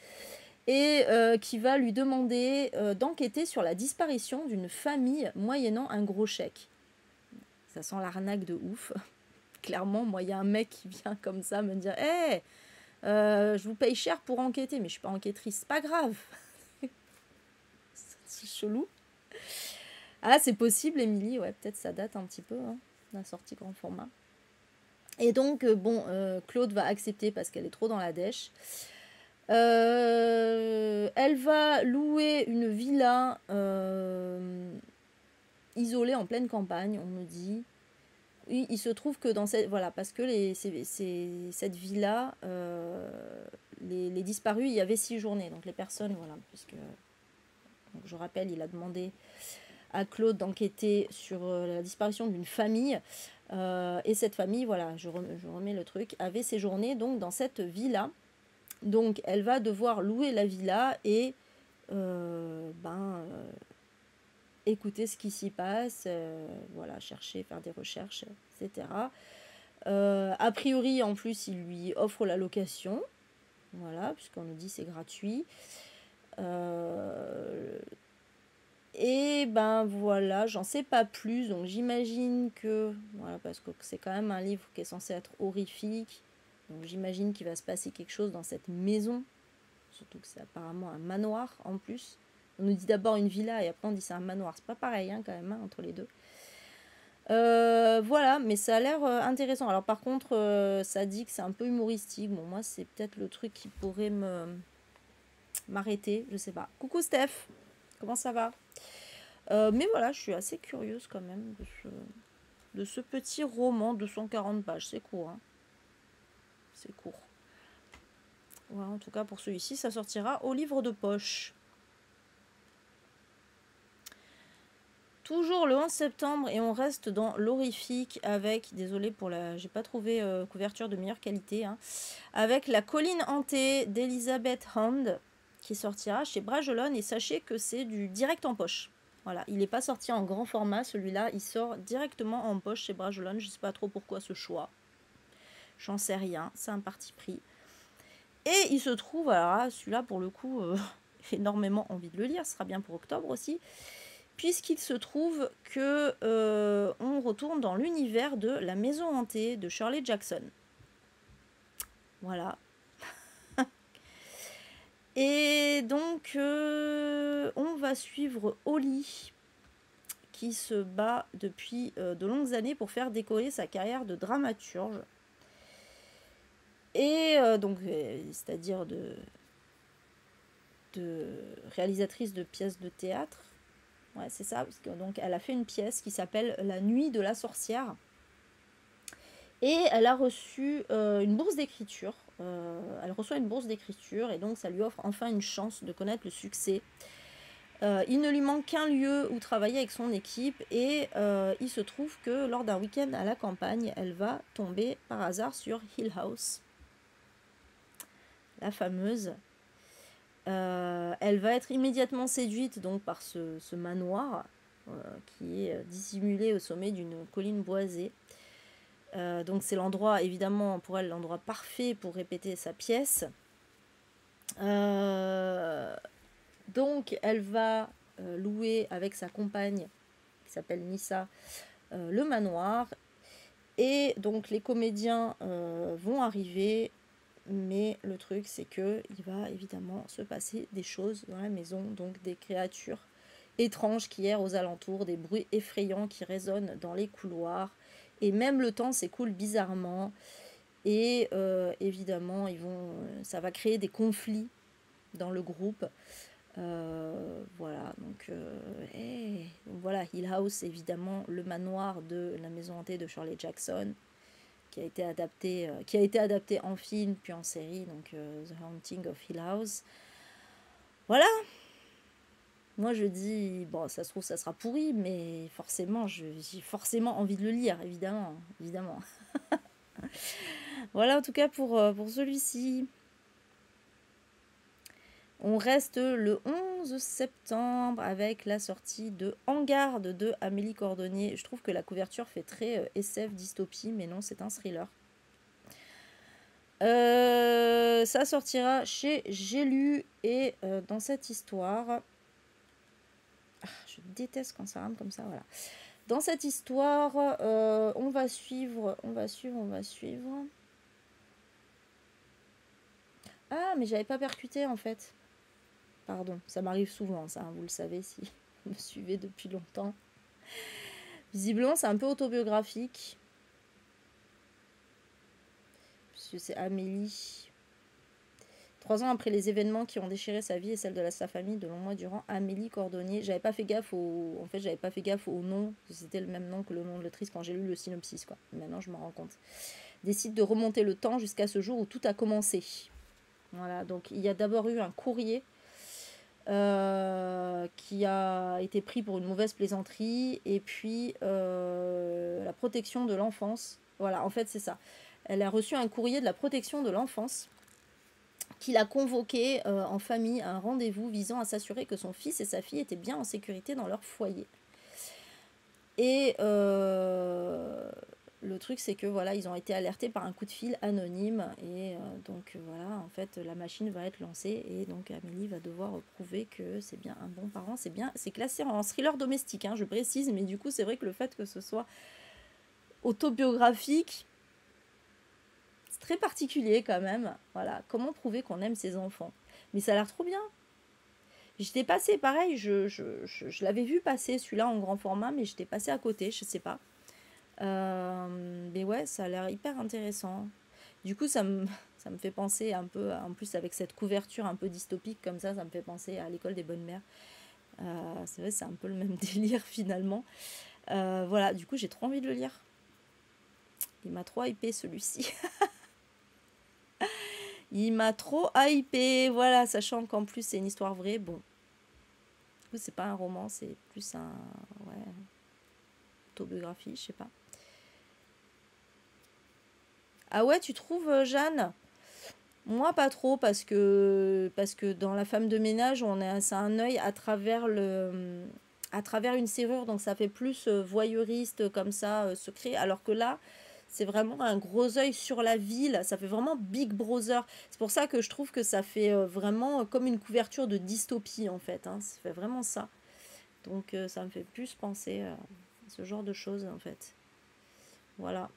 Et qui va lui demander d'enquêter sur la disparition d'une famille moyennant un gros chèque. Ça sent l'arnaque de ouf. Clairement, moi il y a un mec qui vient comme ça me dire hey, je vous paye cher pour enquêter, mais je suis pas enquêtrice, c'est pas grave. C'est chelou. Ah, c'est possible, Émilie, ouais, peut-être ça date un petit peu, hein, la sortie grand format. Et donc, Claude va accepter parce qu'elle est trop dans la dèche. Elle va louer une villa isolée en pleine campagne, on me dit. Oui, il se trouve que dans cette... Voilà, parce que cette villa, les disparus, il y avait 6 journées. Donc les personnes, voilà, puisque... Donc, je rappelle, il a demandé à Claude d'enquêter sur la disparition d'une famille. Et cette famille, voilà, je remets le truc, avait séjourné donc dans cette villa. Donc elle va devoir louer la villa et écouter ce qui s'y passe, voilà, chercher, faire des recherches, etc. A priori, en plus, il lui offre la location, voilà, puisqu'on nous dit c'est gratuit. Et ben voilà, j'en sais pas plus, donc j'imagine que, voilà, parce que c'est quand même un livre qui est censé être horrifique, donc j'imagine qu'il va se passer quelque chose dans cette maison, surtout que c'est apparemment un manoir en plus. On nous dit d'abord une villa et après on dit c'est un manoir, c'est pas pareil hein, quand même hein, entre les deux. Voilà, mais ça a l'air intéressant. Alors par contre, ça dit que c'est un peu humoristique, bon moi c'est peut-être le truc qui pourrait m'arrêter, je sais pas. Coucou Steph, comment ça va? Mais voilà, je suis assez curieuse quand même de ce petit roman de 140 pages. C'est court, hein. C'est court. Voilà, en tout cas, pour celui-ci, ça sortira au livre de poche. Toujours le 11 septembre et on reste dans l'horrifique avec, désolé pour la... J'ai pas trouvé couverture de meilleure qualité, hein, avec La colline hantée d'Elizabeth Hand qui sortira chez Bragelonne et sachez que c'est du direct en poche. Voilà, il n'est pas sorti en grand format, celui-là, il sort directement en poche chez Bragelonne. Je ne sais pas trop pourquoi ce choix. J'en sais rien, c'est un parti pris. Et il se trouve, alors celui-là, pour le coup, j'ai énormément envie de le lire, ce sera bien pour octobre aussi, puisqu'il se trouve que on retourne dans l'univers de La maison hantée de Shirley Jackson. Voilà. Et donc, on va suivre Holly, qui se bat depuis de longues années pour faire décoller sa carrière de dramaturge. Et donc, c'est-à-dire de réalisatrice de pièces de théâtre. Ouais, c'est ça. Parce que, donc, elle a fait une pièce qui s'appelle La nuit de la sorcière. Et elle a reçu une bourse d'écriture. Elle reçoit une bourse d'écriture et donc ça lui offre enfin une chance de connaître le succès. Il ne lui manque qu'un lieu où travailler avec son équipe et il se trouve que lors d'un week-end à la campagne, elle va tomber par hasard sur Hill House, la fameuse. Elle va être immédiatement séduite donc par ce manoir qui est dissimulé au sommet d'une colline boisée. Donc c'est l'endroit, évidemment, pour elle, l'endroit parfait pour répéter sa pièce. Donc elle va louer avec sa compagne, qui s'appelle Nissa, le manoir. Et donc les comédiens vont arriver, mais le truc c'est que il va évidemment se passer des choses dans la maison, donc des créatures étranges qui errent aux alentours, des bruits effrayants qui résonnent dans les couloirs. Et même le temps s'écoule bizarrement. Et évidemment, ça va créer des conflits dans le groupe. Voilà, donc voilà, Hill House, évidemment, le manoir de la maison hantée de Shirley Jackson. qui a été adapté en film puis en série, donc The Haunting of Hill House. Voilà. Moi je dis, bon ça se trouve ça sera pourri, mais forcément j'ai forcément envie de le lire, évidemment, évidemment. Voilà en tout cas pour celui-ci. On reste le 11 septembre avec la sortie de En garde de Amélie Cordonnier. Je trouve que la couverture fait très SF dystopie, mais non, c'est un thriller. Ça sortira chez J'ai lu et dans cette histoire... je déteste quand ça rame comme ça, voilà. Dans cette histoire, on va suivre... Ah, mais j'avais pas percuté en fait. Pardon, ça m'arrive souvent, ça, hein, vous le savez si vous me suivez depuis longtemps. Visiblement, c'est un peu autobiographique. Puisque c'est Amélie. 3 ans après les événements qui ont déchiré sa vie et celle de sa famille de longs mois durant, Amélie Cordonnier. J'avais pas fait gaffe au... En fait, j'avais pas fait gaffe au nom. C'était le même nom que le nom de l'autrice quand j'ai lu le synopsis, quoi. Maintenant, je m'en rends compte. Décide de remonter le temps jusqu'à ce jour où tout a commencé. Voilà, donc il y a d'abord eu un courrier qui a été pris pour une mauvaise plaisanterie, et puis la protection de l'enfance. Voilà, en fait c'est ça. Elle a reçu un courrier de la protection de l'enfance qui l'a convoqué en famille à un rendez-vous visant à s'assurer que son fils et sa fille étaient bien en sécurité dans leur foyer. Et le truc c'est que voilà, ils ont été alertés par un coup de fil anonyme, et donc voilà, en fait la machine va être lancée, et donc Amélie va devoir prouver que c'est bien un bon parent. C'est classé en thriller domestique, hein, je précise, mais du coup c'est vrai que le fait que ce soit autobiographique, c'est très particulier quand même. Voilà, comment prouver qu'on aime ses enfants? Mais ça a l'air trop bien. J'étais passée, pareil, je l'avais vu passer celui-là en grand format, mais j'étais passée à côté, je sais pas. Mais ouais, ça a l'air hyper intéressant. Du coup, ça me fait penser un peu, en plus avec cette couverture un peu dystopique comme ça me fait penser à l'école des bonnes mères. C'est vrai, c'est un peu le même délire finalement. Voilà, du coup, j'ai trop envie de le lire. Il m'a trop hypé celui-ci. Il m'a trop hypé, voilà, sachant qu'en plus c'est une histoire vraie. Bon, du coup, c'est pas un roman, c'est plus un... Ouais, autobiographie, je sais pas. Ah ouais, tu trouves, Jeanne? Moi, pas trop, parce que dans La femme de ménage, c'est un œil à travers une serrure, donc ça fait plus voyeuriste, comme ça, secret, alors que là, c'est vraiment un gros œil sur la ville, ça fait vraiment Big Brother. C'est pour ça que je trouve que ça fait vraiment comme une couverture de dystopie, en fait, hein. Ça fait vraiment ça. Donc, ça me fait plus penser à ce genre de choses, en fait. Voilà.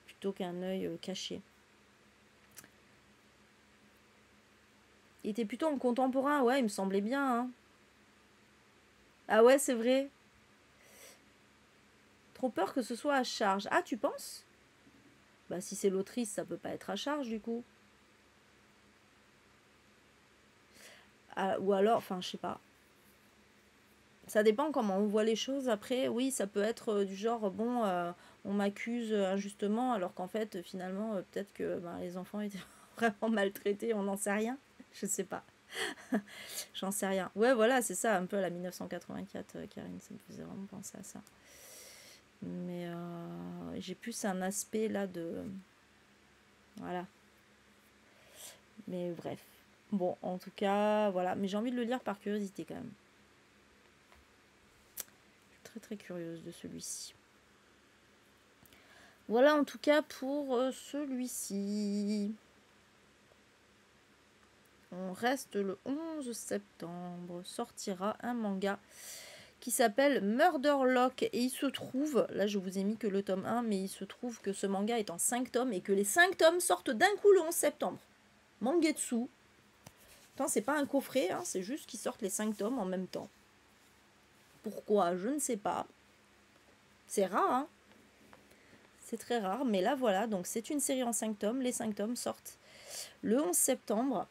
Plutôt qu'un œil caché. Il était plutôt en contemporain, ouais, il me semblait bien, hein. Ah ouais, c'est vrai. Trop peur que ce soit à charge. Ah, tu penses? Bah, si c'est l'autrice, ça peut pas être à charge, du coup. Ah, ou alors, enfin, je sais pas. Ça dépend comment on voit les choses. Après, oui, ça peut être du genre, bon, on m'accuse injustement, alors qu'en fait, finalement, peut-être que les enfants étaient vraiment maltraités, on n'en sait rien. Je sais pas. J'en sais rien. Ouais, voilà, c'est ça, un peu à la 1984, Karine, ça me faisait vraiment penser à ça. Mais j'ai plus un aspect là de... Voilà. Mais bref. Bon, en tout cas, voilà. Mais j'ai envie de le lire par curiosité quand même. Je suis très très curieuse de celui-ci. Voilà en tout cas pour celui-ci. On reste le 11 septembre. Sortira un manga qui s'appelle Murderlock. Et il se trouve, là je vous ai mis que le tome 1, mais il se trouve que ce manga est en 5 tomes et que les 5 tomes sortent d'un coup le 11 septembre. Mangetsu. Attends, c'est pas un coffret, hein, c'est juste qu'ils sortent les 5 tomes en même temps. Pourquoi? Je ne sais pas. C'est rare, hein. C'est très rare, mais là voilà, donc c'est une série en 5 tomes. Les 5 tomes sortent le 11 septembre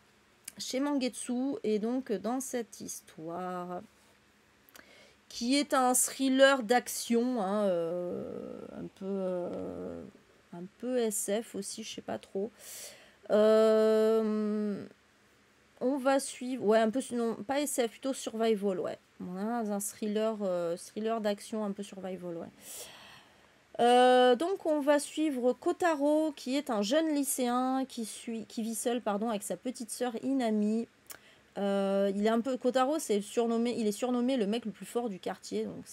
chez Mangetsu. Et donc dans cette histoire qui est un thriller d'action, hein, un peu SF aussi, je sais pas trop. On va suivre, ouais, un peu, non, pas SF, plutôt survival, ouais. On a un thriller d'action, un peu survival, ouais. Donc on va suivre Kotaro, qui est un jeune lycéen qui vit seul, pardon, avec sa petite sœur Inami. Il est un peu, Kotaro, il est surnommé le mec le plus fort du quartier, donc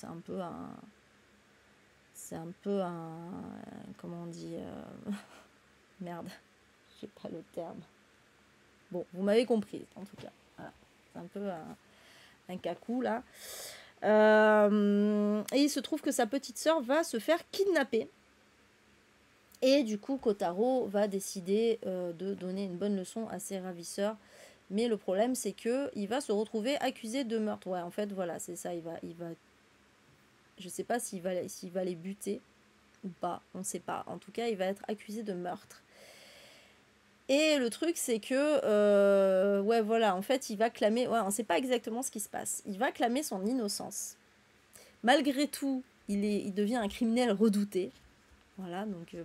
comment on dit, merde, j'ai pas le terme. Bon, vous m'avez compris, en tout cas. Voilà. C'est un peu un cacou, là. Et il se trouve que sa petite sœur va se faire kidnapper. Et du coup, Kotaro va décider de donner une bonne leçon à ses ravisseurs. Mais le problème, c'est que il va se retrouver accusé de meurtre. Ouais, en fait, voilà, c'est ça. Je sais pas s'il va les buter ou pas. On ne sait pas. En tout cas, il va être accusé de meurtre. Et le truc, c'est que, ouais, voilà, en fait, il va clamer, ouais, on ne sait pas exactement ce qui se passe. Il va clamer son innocence. Malgré tout, il devient un criminel redouté. Voilà, donc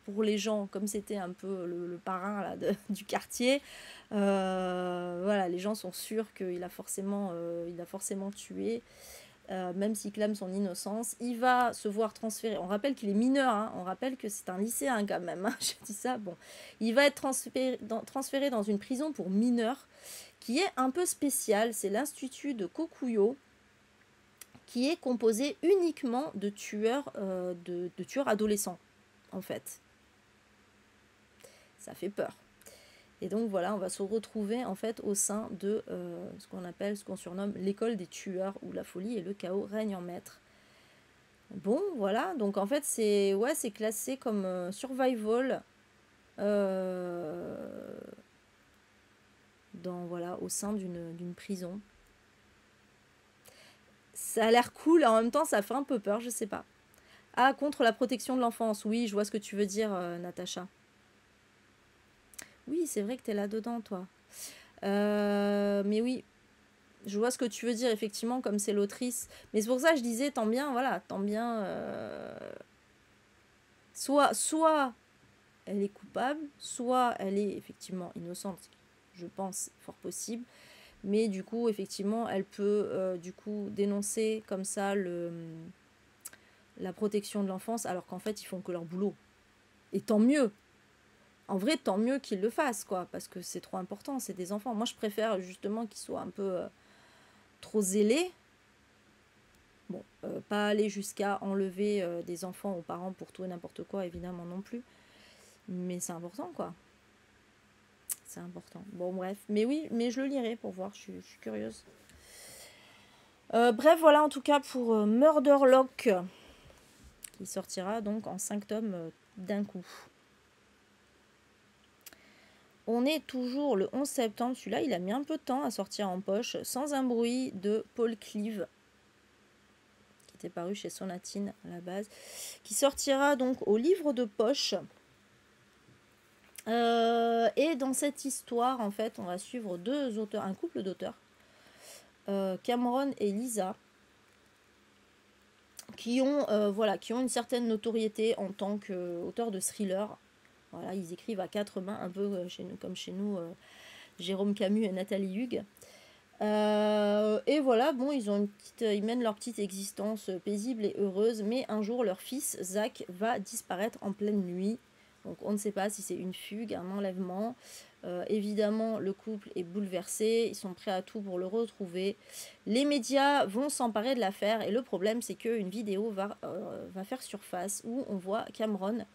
pour les gens, comme c'était un peu le parrain là, du quartier, voilà, les gens sont sûrs qu'il a forcément tué. Même s'il clame son innocence, il va se voir transféré. On rappelle qu'il est mineur, hein, on rappelle que c'est un lycéen quand même. Hein, je dis ça, bon. Il va être transféré dans une prison pour mineurs qui est un peu spéciale. C'est l'institut de Kokuyo, qui est composé uniquement de tueurs adolescents, en fait. Ça fait peur. Et donc voilà, on va se retrouver en fait au sein de ce qu'on surnomme l'école des tueurs, où la folie et le chaos règnent en maître. Bon, voilà, donc en fait c'est classé comme survival au sein d'une prison. Ça a l'air cool, et en même temps ça fait un peu peur, je sais pas. Ah, contre la protection de l'enfance, oui, je vois ce que tu veux dire, Natacha. Oui, c'est vrai que tu es là-dedans, toi. Mais oui, je vois ce que tu veux dire, effectivement, comme c'est l'autrice. Mais c'est pour ça que je disais, tant bien, voilà, tant bien. Soit elle est coupable, soit elle est effectivement innocente, je pense, fort possible. Mais du coup, effectivement, elle peut du coup dénoncer comme ça la protection de l'enfance, alors qu'en fait, ils font que leur boulot. Et tant mieux. En vrai, tant mieux qu'ils le fassent, quoi, parce que c'est trop important, c'est des enfants. Moi, je préfère justement qu'ils soient un peu trop zélés. Bon, pas aller jusqu'à enlever des enfants aux parents pour tout et n'importe quoi, évidemment non plus. Mais c'est important, quoi. C'est important. Bon, bref. Mais oui, mais je le lirai pour voir, je suis curieuse. Bref, voilà en tout cas pour Murderlock, qui sortira donc en 5 tomes d'un coup. On est toujours le 11 septembre. Celui-là, il a mis un peu de temps à sortir en poche. Sans un bruit, de Paul Cleave, qui était paru chez Sonatine à la base, qui sortira donc au livre de poche. Et dans cette histoire, en fait, on va suivre deux auteurs, un couple d'auteurs, Cameron et Lisa, qui ont une certaine notoriété en tant qu'auteurs de thrillers. Voilà, ils écrivent à 4 mains, un peu comme chez nous, Jérôme Camus et Nathalie Hugues. Et voilà, bon, ils mènent leur petite existence paisible et heureuse, mais un jour, leur fils, Zach, va disparaître en pleine nuit. Donc on ne sait pas si c'est une fugue, un enlèvement. Évidemment, le couple est bouleversé, ils sont prêts à tout pour le retrouver. Les médias vont s'emparer de l'affaire, et le problème, c'est qu'une vidéo va faire surface où on voit Cameron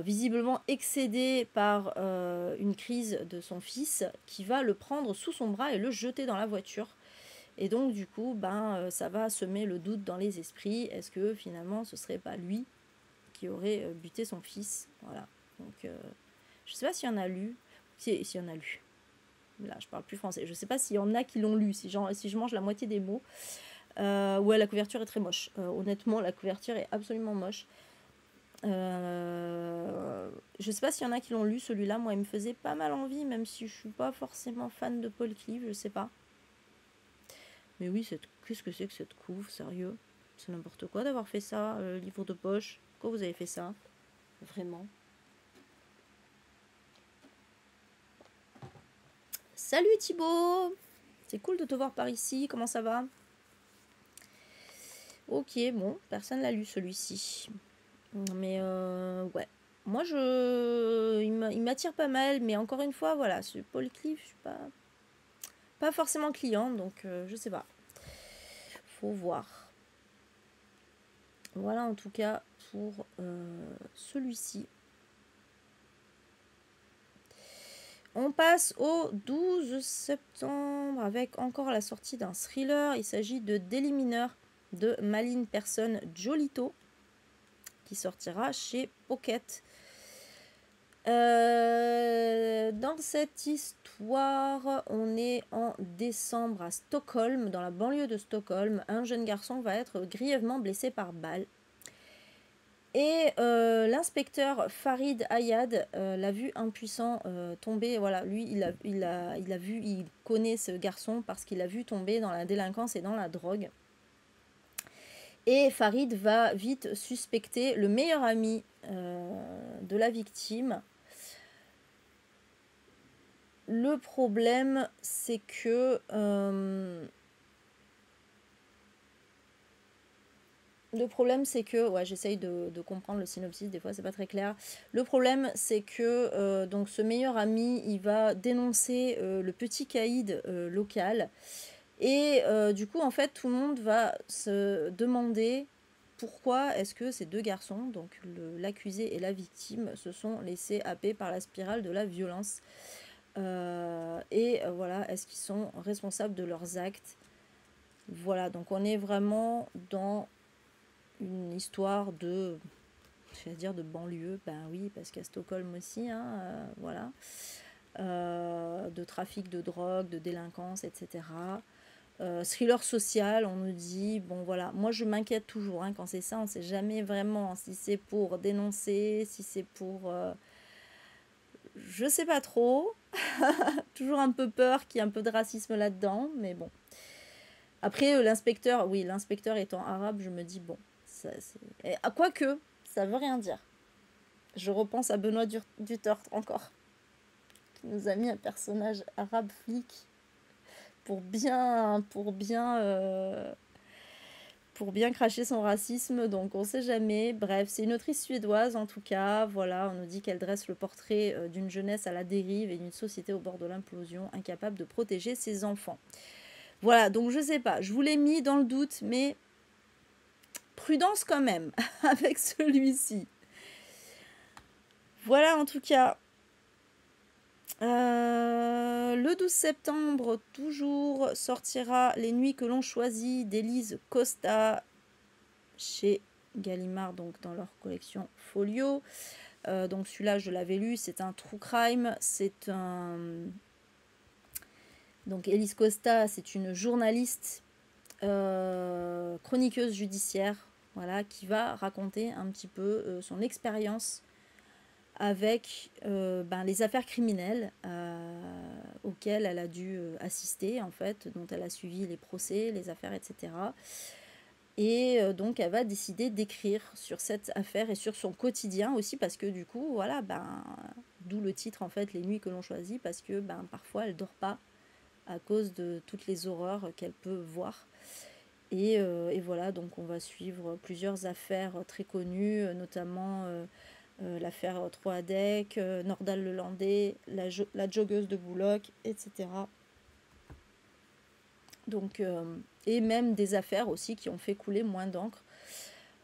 visiblement excédé par une crise de son fils, qui va le prendre sous son bras et le jeter dans la voiture. Et donc du coup, ça va semer le doute dans les esprits. Est-ce que finalement ce serait pas lui qui aurait buté son fils? Voilà. Donc je sais pas s'il y en a lu. S'il y en a lu. Là, je parle plus français. Je sais pas s'il y en a qui l'ont lu, si je mange la moitié des mots. Ouais, la couverture est très moche. Honnêtement, la couverture est absolument moche. Je sais pas s'il y en a qui l'ont lu, celui-là. Moi, il me faisait pas mal envie, même si je suis pas forcément fan de Paul Cleave, je sais pas. Mais oui, qu'est-ce que c'est que cette couve, sérieux? C'est n'importe quoi d'avoir fait ça, livre de poche. Pourquoi vous avez fait ça? Vraiment. Salut Thibaut! C'est cool de te voir par ici, comment ça va? Ok, bon, personne l'a lu celui-ci. Mais ouais. Moi, il m'attire pas mal, mais encore une fois, voilà, ce Paul Cliff, je suis pas forcément client, donc je sais pas. Faut voir. Voilà en tout cas pour celui-ci. On passe au 12 septembre avec encore la sortie d'un thriller. Il s'agit de Daily Mineur de Malin Person Jolito qui sortira chez Pocket. Dans cette histoire, on est en décembre à Stockholm, dans la banlieue de Stockholm. Un jeune garçon va être grièvement blessé par balle. Et l'inspecteur Farid Ayad l'a vu impuissant tomber. Voilà, lui, il connaît ce garçon parce qu'il l'a vu tomber dans la délinquance et dans la drogue. Et Farid va vite suspecter le meilleur ami de la victime. Le problème, c'est que ouais, j'essaye de comprendre le synopsis, des fois c'est pas très clair. Le problème, c'est que donc ce meilleur ami, il va dénoncer le petit caïd local. Et du coup, en fait, tout le monde va se demander pourquoi est-ce que ces deux garçons, donc l'accusé et la victime, se sont laissés happer par la spirale de la violence. Voilà, est-ce qu'ils sont responsables de leurs actes? Voilà, donc on est vraiment dans une histoire de, je vais dire de banlieue, ben oui, parce qu'à Stockholm aussi, hein, voilà, de trafic de drogue, de délinquance, etc. Thriller social, on nous dit, bon voilà, moi je m'inquiète toujours, hein, quand c'est ça, on ne sait jamais vraiment si c'est pour dénoncer, si c'est pour... je sais pas trop, toujours un peu peur qu'il y ait un peu de racisme là-dedans, mais bon. Après, l'inspecteur étant arabe, je me dis, bon, quoique, ça veut rien dire. Je repense à Benoît Duterte encore, qui nous a mis un personnage arabe flic pour bien cracher son racisme, donc on sait jamais. Bref, c'est une autrice suédoise en tout cas. Voilà, on nous dit qu'elle dresse le portrait d'une jeunesse à la dérive et d'une société au bord de l'implosion, incapable de protéger ses enfants. Voilà, donc je sais pas, je vous l'ai mis dans le doute, mais prudence quand même avec celui-ci. Voilà en tout cas. Le 12 septembre, toujours, sortira Les Nuits que l'on choisit d'Élise Costa chez Gallimard, donc dans leur collection Folio. Donc celui-là, je l'avais lu, c'est un true crime. C'est un... Donc Élise Costa, c'est une journaliste chroniqueuse judiciaire, voilà, qui va raconter un petit peu son expérience avec les affaires criminelles auxquelles elle a dû assister, en fait, dont elle a suivi les procès, les affaires, etc. Et donc elle va décider d'écrire sur cette affaire et sur son quotidien aussi, parce que du coup, voilà, d'où le titre, en fait, Les Nuits que l'on choisit, parce que parfois elle dort pas à cause de toutes les horreurs qu'elle peut voir. Et voilà, donc on va suivre plusieurs affaires très connues, notamment l'affaire Troadec, Nordal le Landais, la joggeuse de Boulogne, etc. Donc, et même des affaires aussi qui ont fait couler moins d'encre.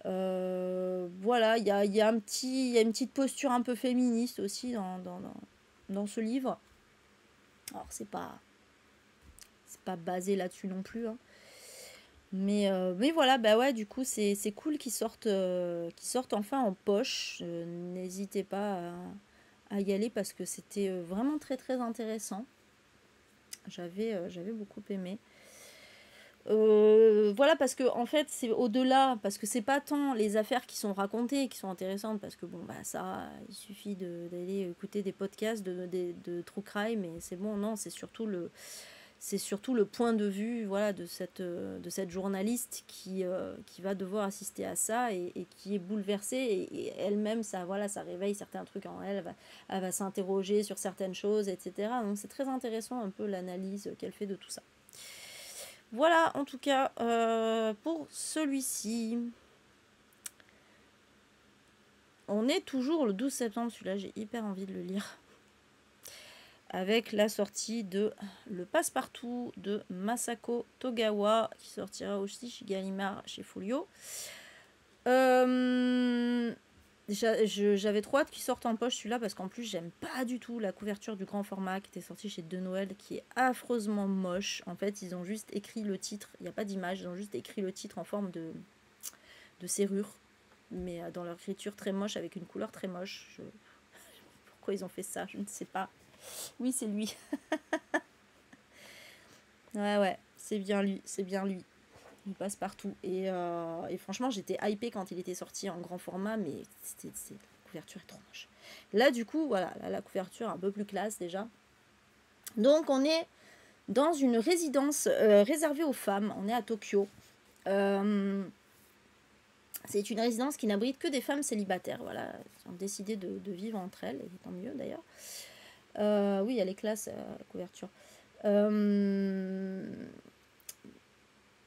Voilà, il y a une petite posture un peu féministe aussi dans ce livre. Alors, c'est pas basé là-dessus non plus, hein. Mais voilà, bah ouais, du coup, c'est cool qu'ils sortent enfin en poche. N'hésitez pas à y aller parce que c'était vraiment très très intéressant. J'avais beaucoup aimé. Voilà, parce que en fait, c'est au-delà, parce que c'est pas tant les affaires qui sont racontées qui sont intéressantes, parce que bon, ça, il suffit d'aller écouter des podcasts de true crime et c'est bon, non, c'est surtout c'est surtout le point de vue voilà, de cette journaliste qui va devoir assister à ça et qui est bouleversée. Et elle-même, ça, voilà, ça réveille certains trucs en elle. Elle va s'interroger sur certaines choses, etc. Donc c'est très intéressant un peu l'analyse qu'elle fait de tout ça. Voilà, en tout cas, pour celui-ci. On est toujours le 12 septembre, celui-là, j'ai hyper envie de le lire. Avec la sortie de Le Passe-Partout de Masako Togawa, qui sortira aussi chez Gallimard, chez Folio. J'avais trop hâte qu'il sorte en poche celui-là, parce qu'en plus, j'aime pas du tout la couverture du grand format qui était sortie chez De Noël, qui est affreusement moche. En fait, ils ont juste écrit le titre, il n'y a pas d'image, ils ont juste écrit le titre en forme de serrure, mais dans leur écriture très moche, avec une couleur très moche. Pourquoi ils ont fait ça, je ne sais pas. Oui, c'est lui. Ouais, c'est bien lui, Il passe partout. Et franchement, j'étais hypée quand il était sorti en grand format, mais la couverture est trop moche. Là, du coup, voilà, là, la couverture un peu plus classe déjà. Donc, on est dans une résidence réservée aux femmes. On est à Tokyo. C'est une résidence qui n'abrite que des femmes célibataires. Voilà, elles ont décidé de vivre entre elles, et tant mieux d'ailleurs. Oui, elle est classe, la couverture.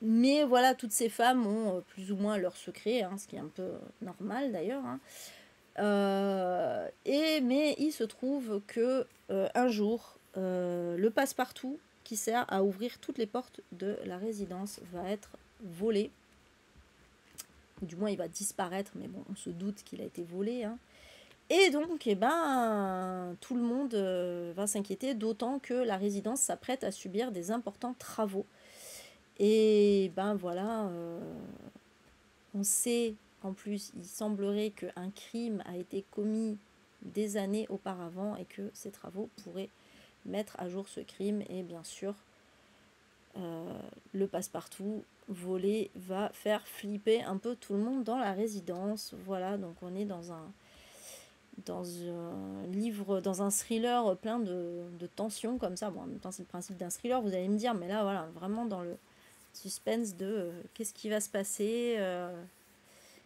Mais voilà, toutes ces femmes ont plus ou moins leur secret, hein, ce qui est un peu normal d'ailleurs. Hein. Mais il se trouve que un jour, le passe-partout qui sert à ouvrir toutes les portes de la résidence va être volé. Du moins, il va disparaître, mais bon, on se doute qu'il a été volé. Hein. Et donc, tout le monde va s'inquiéter, d'autant que la résidence s'apprête à subir des importants travaux. Et voilà, on sait, en plus, il semblerait qu'un crime a été commis des années auparavant et que ces travaux pourraient mettre à jour ce crime. Et bien sûr, le passe-partout volé va faire flipper un peu tout le monde dans la résidence. Voilà, donc on est dans un livre, dans un thriller plein de tensions comme ça. Bon, en même temps, c'est le principe d'un thriller, vous allez me dire, mais là, voilà, vraiment dans le suspense de qu'est-ce qui va se passer,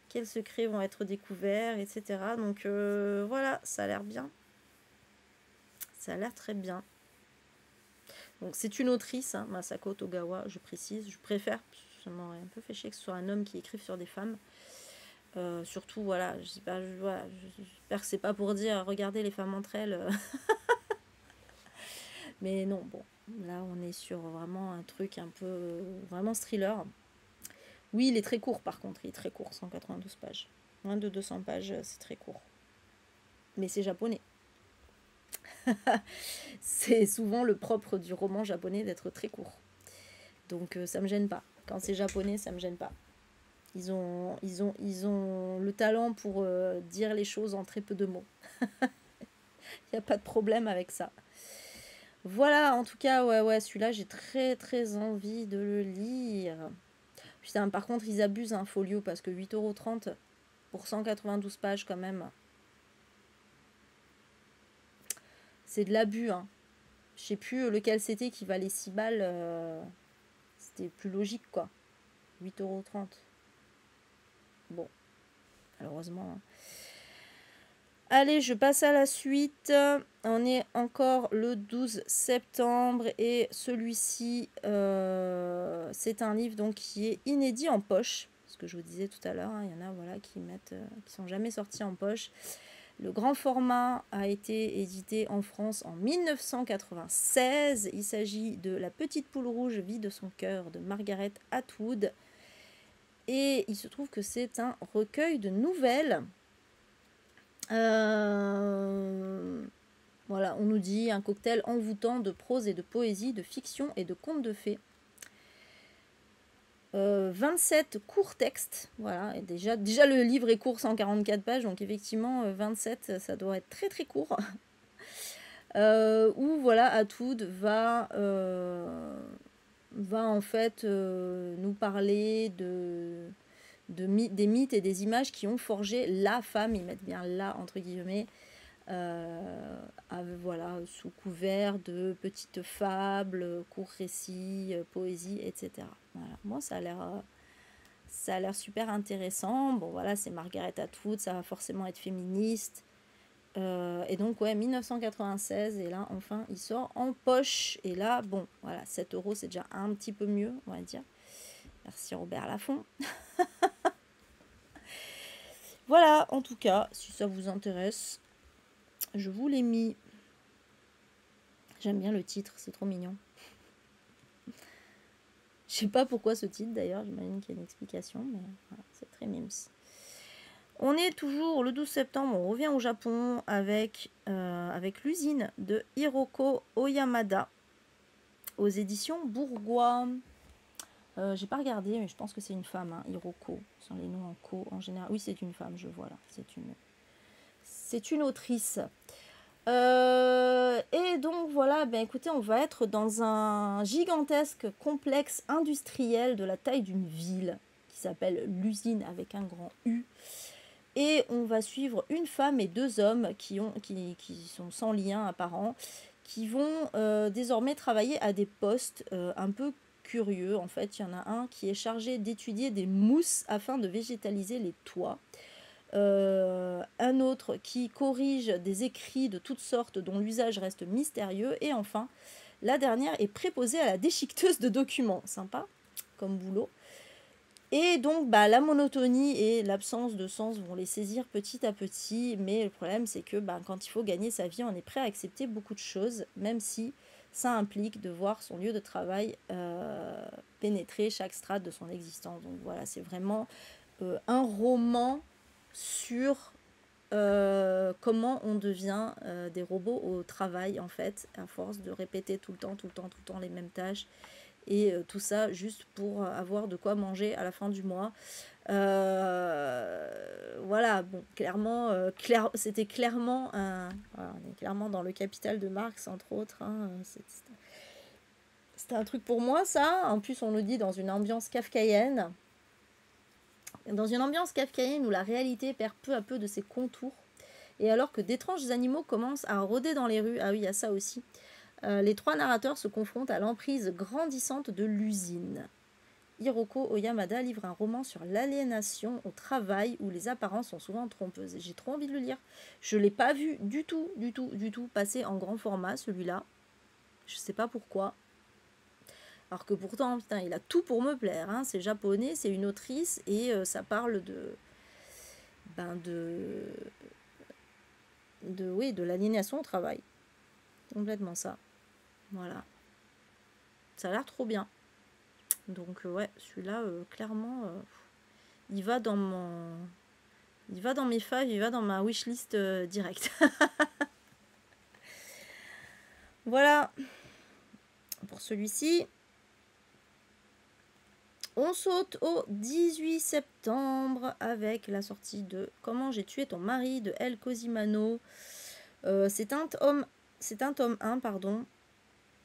quels secrets vont être découverts, etc. Donc voilà, ça a l'air bien. Ça a l'air très bien. Donc c'est une autrice, hein, Masako Togawa, je précise. Je préfère, ça m'aurait un peu fait chier que ce soit un homme qui écrive sur des femmes. Surtout, voilà, j'espère que c'est pas pour dire regardez les femmes entre elles. Mais non, bon, là on est sur vraiment un truc un peu, vraiment thriller. Oui, il est très court par contre, il est très court, 192 pages. Moins de 200 pages, c'est très court. Mais c'est japonais. C'est souvent le propre du roman japonais d'être très court. Donc ça me gêne pas. Quand c'est japonais, ça me gêne pas. Ils ont le talent pour dire les choses en très peu de mots. Il n'y a pas de problème avec ça. Voilà, en tout cas, ouais, celui-là, j'ai très très envie de le lire. Putain, par contre, ils abusent un folio parce que 8,30 € pour 192 pages quand même. C'est de l'abus, hein. Je sais plus lequel c'était qui valait 6 balles. C'était plus logique, quoi. 8,30 €. Bon, malheureusement. Hein. Allez, je passe à la suite. On est encore le 12 septembre et celui-ci, c'est un livre donc, qui est inédit en poche. Ce que je vous disais tout à l'heure, hein, il y en a voilà, qui sont jamais sortis en poche. Le grand format a été édité en France en 1996. Il s'agit de La petite poule rouge vit de son cœur de Margaret Atwood. Et il se trouve que c'est un recueil de nouvelles. Voilà, on nous dit un cocktail envoûtant de prose et de poésie, de fiction et de contes de fées. 27 courts textes, voilà, et déjà le livre est court, 144 pages, donc effectivement 27, ça doit être très très court. Où voilà, Atwood va en fait nous parler des mythes et des images qui ont forgé la femme, ils mettent bien là entre guillemets, voilà, sous couvert de petites fables, courts récits, poésie, etc. Voilà. Moi, ça a l'air super intéressant. Bon, voilà, c'est Margaret Atwood, ça va forcément être féministe. Et donc, ouais, 1996, et là, enfin, il sort en poche. Et là, bon, voilà, 7 euros, c'est déjà un petit peu mieux, on va dire. Merci Robert Laffont. Voilà, en tout cas, si ça vous intéresse, je vous l'ai mis. J'aime bien le titre, c'est trop mignon. Je sais pas pourquoi ce titre d'ailleurs, j'imagine qu'il y a une explication, mais voilà, c'est très mimes. On est toujours le 12 septembre, on revient au Japon avec l'usine de Hiroko Oyamada aux éditions Bourgois. J'ai pas regardé, mais je pense que c'est une femme, hein, Hiroko, sans les noms en ko en général. Oui, c'est une femme, je vois là, c'est une autrice. Et donc voilà, ben écoutez, on va être dans un gigantesque complexe industriel de la taille d'une ville qui s'appelle l'usine avec un grand U. Et on va suivre une femme et 2 hommes qui sont sans lien apparent, qui vont désormais travailler à des postes un peu curieux. En fait, il y en a un qui est chargé d'étudier des mousses afin de végétaliser les toits. Un autre qui corrige des écrits de toutes sortes dont l'usage reste mystérieux. Et enfin, la dernière est préposée à la déchiqueteuse de documents. Sympa comme boulot. Et donc, bah, la monotonie et l'absence de sens vont les saisir petit à petit. Mais le problème, c'est que bah, quand il faut gagner sa vie, on est prêt à accepter beaucoup de choses, même si ça implique de voir son lieu de travail pénétrer chaque strate de son existence. Donc voilà, c'est vraiment un roman sur comment on devient des robots au travail, en fait, à force de répéter tout le temps les mêmes tâches. Et tout ça juste pour avoir de quoi manger à la fin du mois. Voilà, bon, clairement, c'était clairement voilà, on est clairement dans le Capital de Marx, entre autres. Hein, c'était un truc pour moi, ça. En plus, on le dit dans une ambiance kafkaïenne. Dans une ambiance kafkaïenne où la réalité perd peu à peu de ses contours. Et alors que d'étranges animaux commencent à rôder dans les rues, ah oui, il y a ça aussi, les 3 narrateurs se confrontent à l'emprise grandissante de l'usine. Hiroko Oyamada livre un roman sur l'aliénation au travail où les apparences sont souvent trompeuses. J'ai trop envie de le lire. Je ne l'ai pas vu du tout passer en grand format, celui-là. Je ne sais pas pourquoi. Alors que pourtant, putain, il a tout pour me plaire. Hein. C'est japonais, c'est une autrice et ça parle de l'aliénation au travail. Complètement ça. Voilà. Ça a l'air trop bien. Donc ouais, celui-là, clairement, il va dans mes faves, il va dans ma wishlist directe. Voilà pour celui-ci. On saute au 18 septembre avec la sortie de Comment j'ai tué ton mari de El Cosimano. C'est un tome 1, pardon,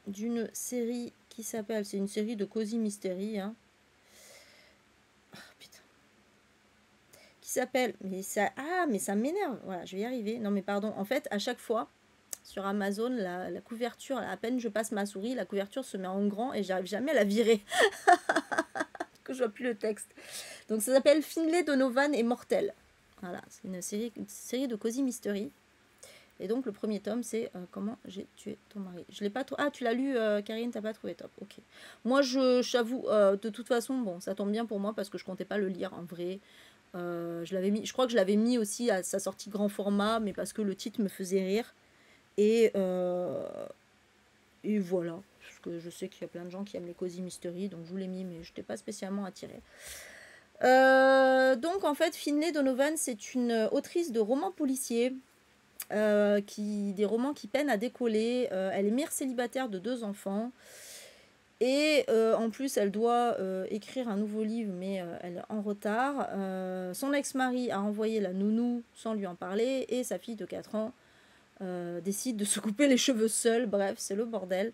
d'une série qui s'appelle, c'est une série de Cozy Mystery, hein. Oh, putain. Qui s'appelle, mais ça m'énerve, voilà, je vais y arriver. Non mais pardon, en fait, à chaque fois, sur Amazon, la couverture, à peine je passe ma souris, la couverture se met en grand et j'arrive jamais à la virer. Que je vois plus le texte. Donc ça s'appelle Finlay, Donovan et Mortel. Voilà, c'est une série de Cozy Mystery. Et donc le premier tome, c'est Comment j'ai tué ton mari. Je l'ai pas trop. Ah, tu l'as lu, Karine, t'as pas trouvé top. Ok. Moi, j'avoue, de toute façon, bon, ça tombe bien pour moi parce que je comptais pas le lire en vrai. Je crois que je l'avais mis aussi à sa sortie grand format, mais parce que le titre me faisait rire. Et voilà. Parce que je sais qu'il y a plein de gens qui aiment les Cozy Mystery, donc je vous l'ai mis, mais je n'étais pas spécialement attirée. Donc en fait, Finlay Donovan, c'est une autrice de romans policiers. Des romans qui peinent à décoller. Elle est mère célibataire de 2 enfants. Et en plus, elle doit écrire un nouveau livre, mais elle est en retard. Son ex-mari a envoyé la nounou sans lui en parler. Et sa fille de 4 ans décide de se couper les cheveux seule. Bref, c'est le bordel.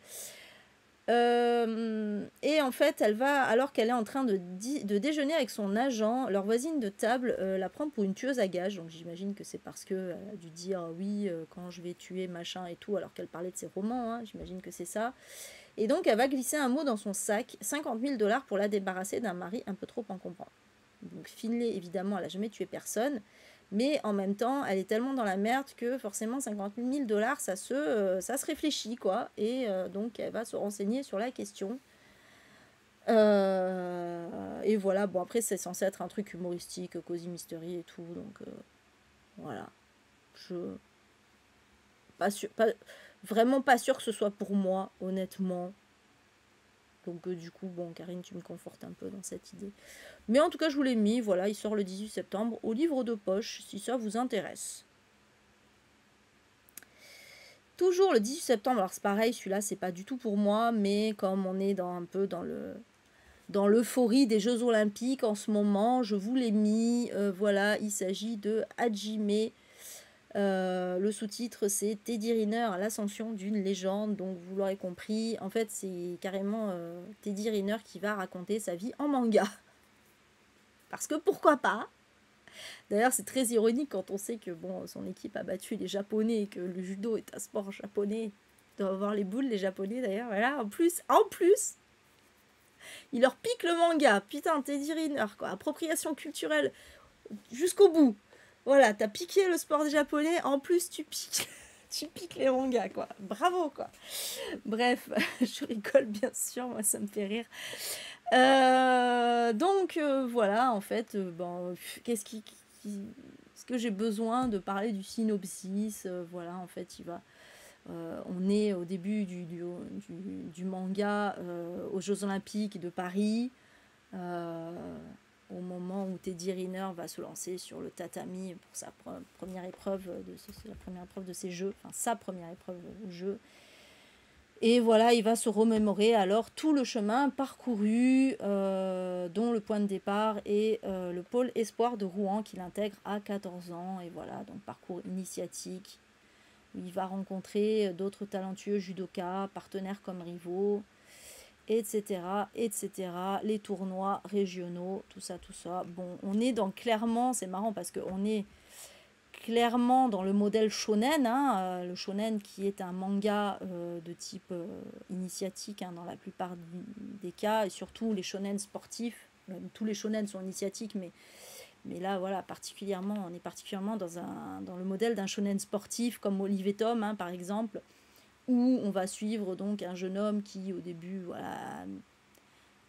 Et en fait, elle va, alors qu'elle est en train de déjeuner avec son agent, leur voisine de table la prend pour une tueuse à gages. Donc j'imagine que c'est parce qu'elle a dû dire oui, quand je vais tuer machin et tout, alors qu'elle parlait de ses romans. Hein, j'imagine que c'est ça. Et donc elle va glisser un mot dans son sac, 50 000 $ pour la débarrasser d'un mari un peu trop encombrant. Donc Finlay, évidemment, elle n'a jamais tué personne. Mais en même temps, elle est tellement dans la merde que forcément 50 000 $, ça se réfléchit, quoi. Et donc, elle va se renseigner sur la question. Et voilà, bon, après, c'est censé être un truc humoristique, cosy mystery et tout. Donc, voilà. Je... Pas sûr, vraiment pas sûr que ce soit pour moi, honnêtement. Donc, du coup, bon, Karine, tu me confortes un peu dans cette idée. Mais en tout cas, je vous l'ai mis, voilà, il sort le 18 septembre au livre de poche, si ça vous intéresse. Toujours le 18 septembre, alors c'est pareil, celui-là, c'est pas du tout pour moi, mais comme on est un peu dans l'euphorie des Jeux Olympiques en ce moment, je vous l'ai mis, voilà, il s'agit de Hajime. Le sous-titre, c'est Teddy Riner, l'ascension d'une légende, donc vous l'aurez compris, en fait, c'est carrément Teddy Riner qui va raconter sa vie en manga. Parce que pourquoi pas? D'ailleurs, c'est très ironique quand on sait que bon, son équipe a battu les Japonais et que le judo est un sport japonais. Ils doivent avoir les boules, les Japonais d'ailleurs. Voilà, en plus, il leur pique le manga. Putain, Teddy Riner, quoi. Appropriation culturelle jusqu'au bout. Voilà, t'as piqué le sport des Japonais, en plus tu piques. Tu piques les mangas, quoi. Bravo, quoi. Bref, je rigole, bien sûr, moi, ça me fait rire. Donc, voilà, en fait, bon, qu'est-ce est-ce que j'ai besoin de parler du synopsis? Voilà, en fait, on est au début du manga aux Jeux Olympiques de Paris, au moment où Teddy Riner va se lancer sur le tatami pour sa première épreuve de ses jeux, enfin sa première épreuve de jeu. Et voilà, il va se remémorer alors tout le chemin parcouru, dont le point de départ est le pôle espoir de Rouen qu'il intègre à 14 ans. Et voilà, donc parcours initiatique, où il va rencontrer d'autres talentueux judokas, partenaires comme rivaux, etc., etc. Les tournois régionaux, tout ça, tout ça. Bon, on est clairement, c'est marrant parce qu'on est clairement dans le modèle shonen, hein, le shonen qui est un manga de type initiatique hein, dans la plupart des cas, et surtout les shonen sportifs. Tous les shonen sont initiatiques, mais là, voilà, on est particulièrement dans le modèle d'un shonen sportif comme Olive Tom, hein, par exemple, où on va suivre donc un jeune homme qui, au début, voilà,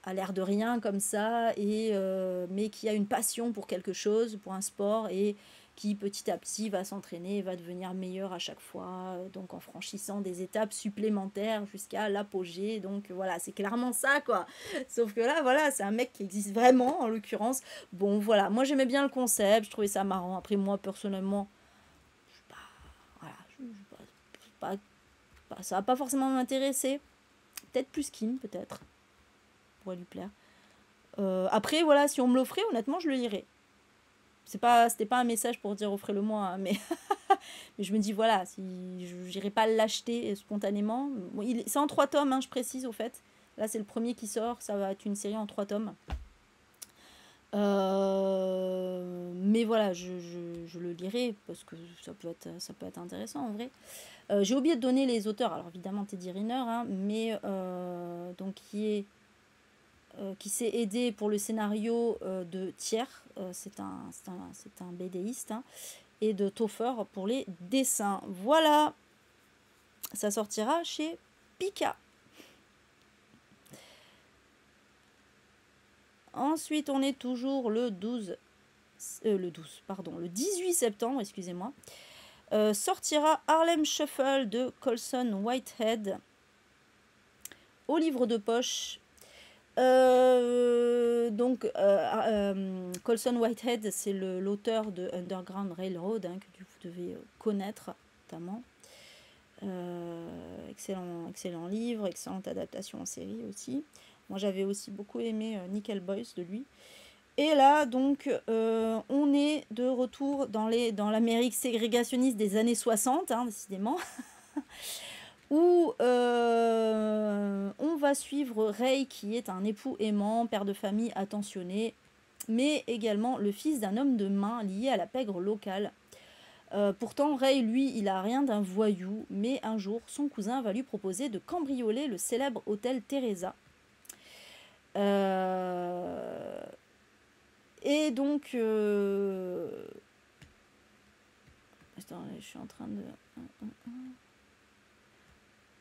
a l'air de rien comme ça, mais qui a une passion pour quelque chose, pour un sport, et qui petit à petit va s'entraîner et va devenir meilleur à chaque fois, donc en franchissant des étapes supplémentaires jusqu'à l'apogée. Donc voilà, c'est clairement ça, quoi. Sauf que là, voilà, c'est un mec qui existe vraiment, en l'occurrence. Bon, voilà, moi j'aimais bien le concept, je trouvais ça marrant. Après, moi, personnellement, je sais pas, voilà, ça va pas forcément m'intéresser. Peut-être plus Kim, peut-être, pourrait lui plaire. Après, voilà, si on me l'offrait, honnêtement, je le lirais. C'était pas un message pour dire offrez-le-moi, hein, mais je me dis voilà, si j'irai pas l'acheter spontanément. Bon, c'est en 3 tomes, hein, je précise au fait. Là, c'est le premier qui sort, ça va être une série en 3 tomes. Mais voilà, je le lirai parce que ça peut être intéressant en vrai. J'ai oublié de donner les auteurs. Alors évidemment Teddy Riner, hein, mais donc qui s'est aidé pour le scénario de Thiers, c'est un BDiste, hein, et de Topher pour les dessins. Voilà, ça sortira chez Pika. Ensuite, on est toujours le 18 septembre, excusez-moi. Sortira Harlem Shuffle de Colson Whitehead au livre de poche. Colson Whitehead, c'est l'auteur de Underground Railroad, hein, que vous devez connaître notamment. Excellent livre, excellente adaptation en série aussi. Moi j'avais aussi beaucoup aimé Nickel Boys de lui. Et là donc on est de retour dans l'Amérique ségrégationniste des années 60, hein, décidément. où on va suivre Rei, qui est un époux aimant, père de famille attentionné, mais également le fils d'un homme de main lié à la pègre locale. Pourtant, Rei, lui, il a rien d'un voyou, mais un jour, son cousin va lui proposer de cambrioler le célèbre hôtel Teresa. Et donc... Attends, je suis en train de...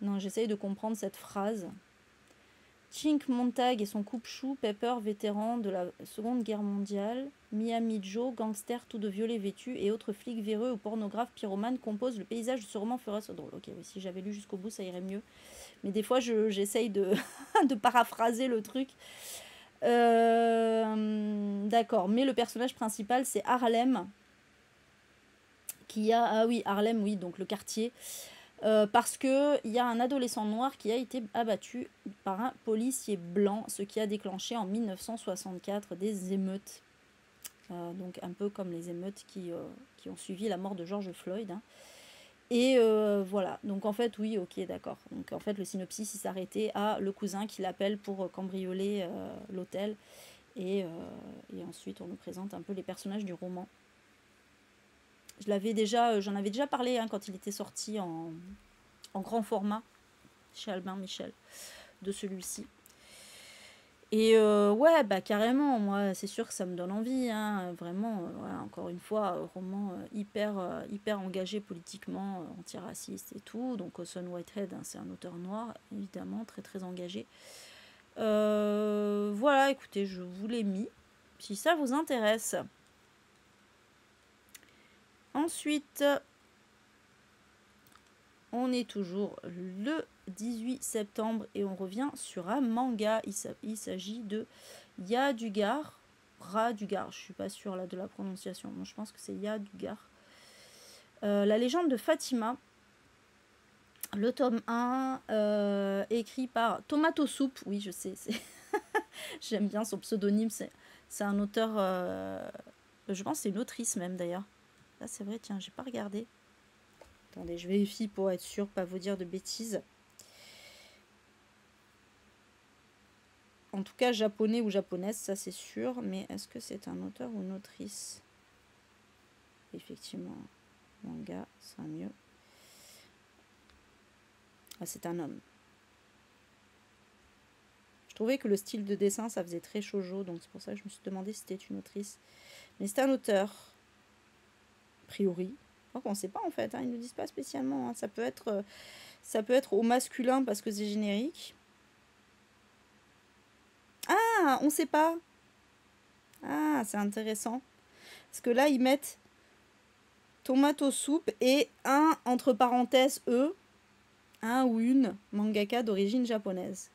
Non, j'essaye de comprendre cette phrase. Chink Montag et son coupe-chou, Pepper, vétéran de la Seconde Guerre mondiale, Miami Joe, gangster tout de violet vêtu, et autres flics véreux ou pornographes pyromanes composent le paysage de ce roman ferait ce drôle. Ok, oui, si j'avais lu jusqu'au bout, ça irait mieux. Mais des fois, j'essaye de, de paraphraser le truc. D'accord, mais le personnage principal, c'est Harlem. Ah oui, Harlem, oui, donc le quartier. Parce qu'il y a un adolescent noir qui a été abattu par un policier blanc, ce qui a déclenché en 1964 des émeutes. Donc un peu comme les émeutes qui ont suivi la mort de George Floyd. Hein. Et voilà, donc en fait, oui, ok, d'accord. Donc en fait, le synopsis, il s'arrêtait à le cousin qui l'appelle pour cambrioler l'hôtel. Et ensuite, on nous présente un peu les personnages du roman. J'en avais déjà parlé hein, quand il était sorti en grand format chez Albin Michel de celui-ci. Et ouais, bah carrément, moi c'est sûr que ça me donne envie, hein, vraiment, voilà, encore une fois, roman hyper engagé politiquement, antiraciste et tout. Donc Orson Whitehead, hein, c'est un auteur noir, évidemment, très très engagé. Voilà, écoutez, je vous l'ai mis, si ça vous intéresse. Ensuite, on est toujours le 18 septembre et on revient sur un manga. Il s'agit de Yadugar. Radugar, je suis pas sûre là de la prononciation. Bon, je pense que c'est Yadugar. La légende de Fatima. Le tome 1, écrit par Tomato Soup. Oui, je sais. J'aime bien son pseudonyme. C'est un auteur... je pense que c'est une autrice même d'ailleurs. Là, c'est vrai, tiens, j'ai pas regardé. Attendez, je vérifie pour être sûre, pas vous dire de bêtises. En tout cas, japonais ou japonaise, ça c'est sûr. Mais est-ce que c'est un auteur ou une autrice? Effectivement, manga, c'est mieux. Ah, c'est un homme. Je trouvais que le style de dessin, ça faisait très shoujo. Donc c'est pour ça que je me suis demandé si c'était une autrice. Mais c'est un auteur. A priori. Donc on ne sait pas en fait. Hein, ils ne disent pas spécialement. Hein. Ça peut être au masculin parce que c'est générique. Ah, on ne sait pas. Ah, c'est intéressant. Parce que là, ils mettent Tomato Soup et un, entre parenthèses, un ou une mangaka d'origine japonaise.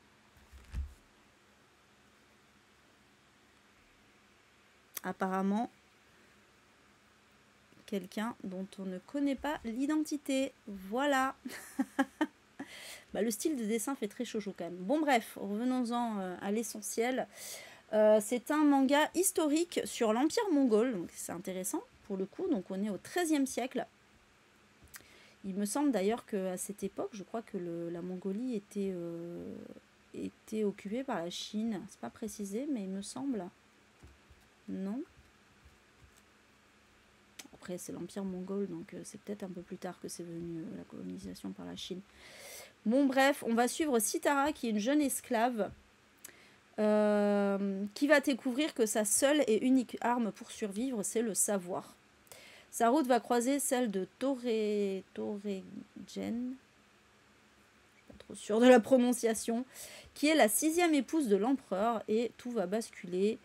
Apparemment, quelqu'un dont on ne connaît pas l'identité. Voilà. Bah, le style de dessin fait très shoujo quand même. Bon bref, revenons-en à l'essentiel. C'est un manga historique sur l'Empire mongol, donc c'est intéressant pour le coup. Donc on est au XIIIe siècle. Il me semble d'ailleurs qu'à cette époque, je crois que la Mongolie était occupée par la Chine. C'est pas précisé, mais il me semble. Non. Après, c'est l'Empire mongol, donc c'est peut-être un peu plus tard que c'est venu la colonisation par la Chine. Bon bref, on va suivre Sitara, qui est une jeune esclave, qui va découvrir que sa seule et unique arme pour survivre, c'est le savoir. Sa route va croiser celle de Toregen, je ne suis pas trop sûre de la prononciation, qui est la 6e épouse de l'empereur, et tout va basculer.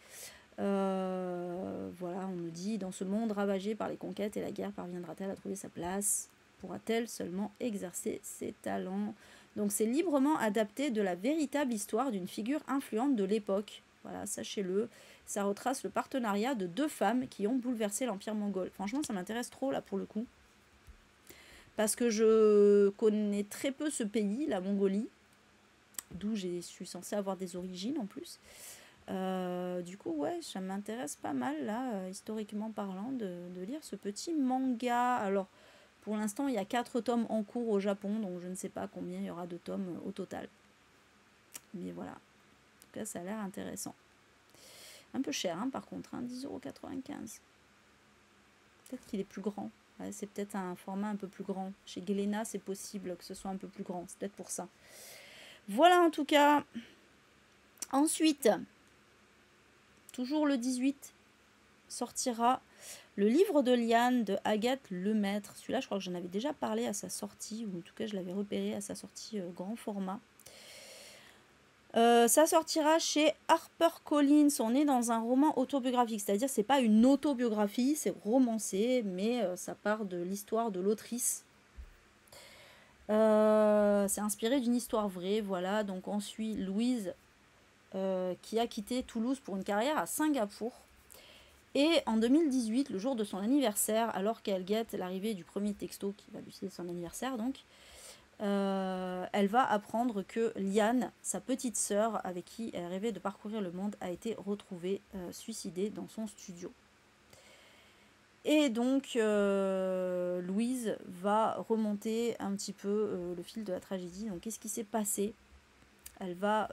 Voilà, on nous dit, dans ce monde ravagé par les conquêtes et la guerre, parviendra-t-elle à trouver sa place? Pourra-t-elle seulement exercer ses talents? Donc c'est librement adapté de la véritable histoire d'une figure influente de l'époque. Voilà, sachez-le. Ça retrace le partenariat de 2 femmes qui ont bouleversé l'Empire mongol. Franchement, ça m'intéresse trop là pour le coup. Parce que je connais très peu ce pays, la Mongolie, d'où je suis censée avoir des origines en plus. Du coup, ouais, ça m'intéresse pas mal, là, historiquement parlant, de lire ce petit manga. Alors, Pour l'instant, il y a 4 tomes en cours au Japon, donc je ne sais pas combien il y aura de tomes au total. Mais voilà. En tout cas, ça a l'air intéressant. Un peu cher, hein, par contre, hein, 10,95 €. Peut-être qu'il est plus grand. Ouais, c'est peut-être un format un peu plus grand. Chez Glénat, c'est possible que ce soit un peu plus grand. C'est peut-être pour ça. Voilà, en tout cas. Ensuite, toujours le 18, sortira le livre de Liane de Agathe Lemaître. Celui-là, je crois que j'en avais déjà parlé à sa sortie, ou en tout cas, je l'avais repéré à sa sortie grand format. Ça sortira chez HarperCollins. On est dans un roman autobiographique, c'est-à-dire c'est pas une autobiographie, c'est romancé, mais ça part de l'histoire de l'autrice. C'est inspiré d'une histoire vraie, voilà. Donc on suit Louise qui a quitté Toulouse pour une carrière à Singapour. Et en 2018, le jour de son anniversaire, alors qu'elle guette l'arrivée du premier texto qui va lui citer son anniversaire, donc, elle va apprendre que Liane, sa petite sœur avec qui elle rêvait de parcourir le monde, a été retrouvée suicidée dans son studio. Et donc Louise va remonter un petit peu le fil de la tragédie. Donc qu'est-ce qui s'est passé? Elle va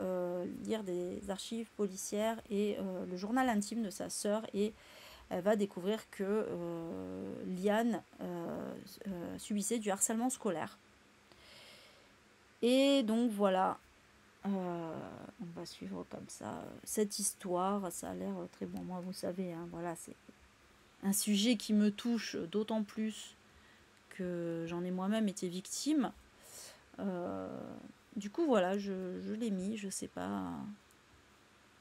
lire des archives policières et le journal intime de sa sœur, et elle va découvrir que Liane subissait du harcèlement scolaire. Et donc voilà, on va suivre comme ça cette histoire. Ça a l'air très bon. Moi, vous savez, hein, voilà, c'est un sujet qui me touche d'autant plus que j'en ai moi-même été victime. Du coup, voilà, je l'ai mis. Je sais pas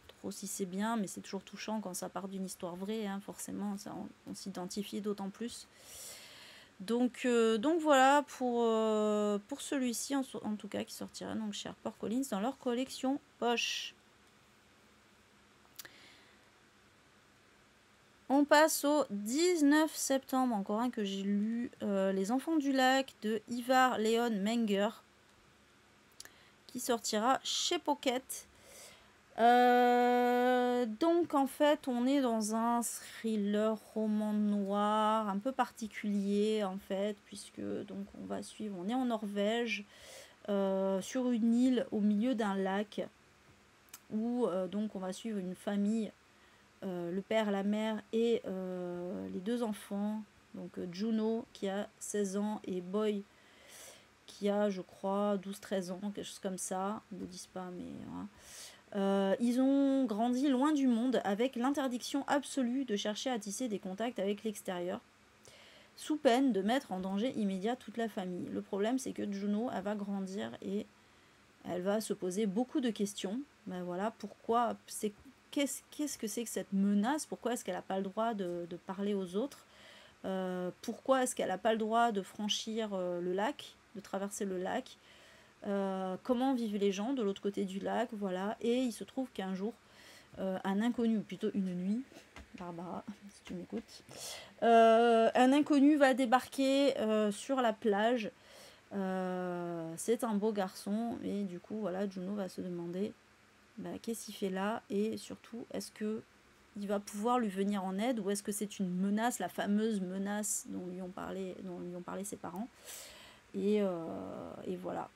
trop si c'est bien, mais c'est toujours touchant quand ça part d'une histoire vraie, hein, forcément, ça, on s'identifie d'autant plus. Donc voilà pour celui-ci, en tout cas, qui sortira donc chez HarperCollins dans leur collection poche. On passe au 19 septembre, encore un que j'ai lu, Les Enfants du Lac de Ivar Leon Menger, qui sortira chez Pocket. Donc en fait on est dans un thriller roman noir un peu particulier en fait, puisque donc on va suivre, on est en Norvège, sur une île au milieu d'un lac, où donc on va suivre une famille, le père, la mère et les 2 enfants, donc Juno qui a 16 ans et Boy qui a, je crois, 12-13 ans, quelque chose comme ça, ils ne le disent pas, mais voilà. Ils ont grandi loin du monde, avec l'interdiction absolue de chercher à tisser des contacts avec l'extérieur, sous peine de mettre en danger immédiat toute la famille. Le problème, c'est que Juno, elle va grandir et elle va se poser beaucoup de questions. Ben voilà, pourquoi qu'est-ce que c'est que cette menace? Pourquoi est-ce qu'elle n'a pas le droit de parler aux autres? Pourquoi est-ce qu'elle n'a pas le droit de franchir le lac, de traverser le lac? Comment vivent les gens de l'autre côté du lac, voilà. Et il se trouve qu'un jour, un inconnu, ou plutôt une nuit, Barbara, si tu m'écoutes, un inconnu va débarquer sur la plage. C'est un beau garçon, et du coup, voilà, Juno va se demander qu'est-ce qu'il fait là, et surtout, est-ce que il va pouvoir lui venir en aide, ou est-ce que c'est une menace, la fameuse menace dont lui ont parlé ses parents. Et voilà.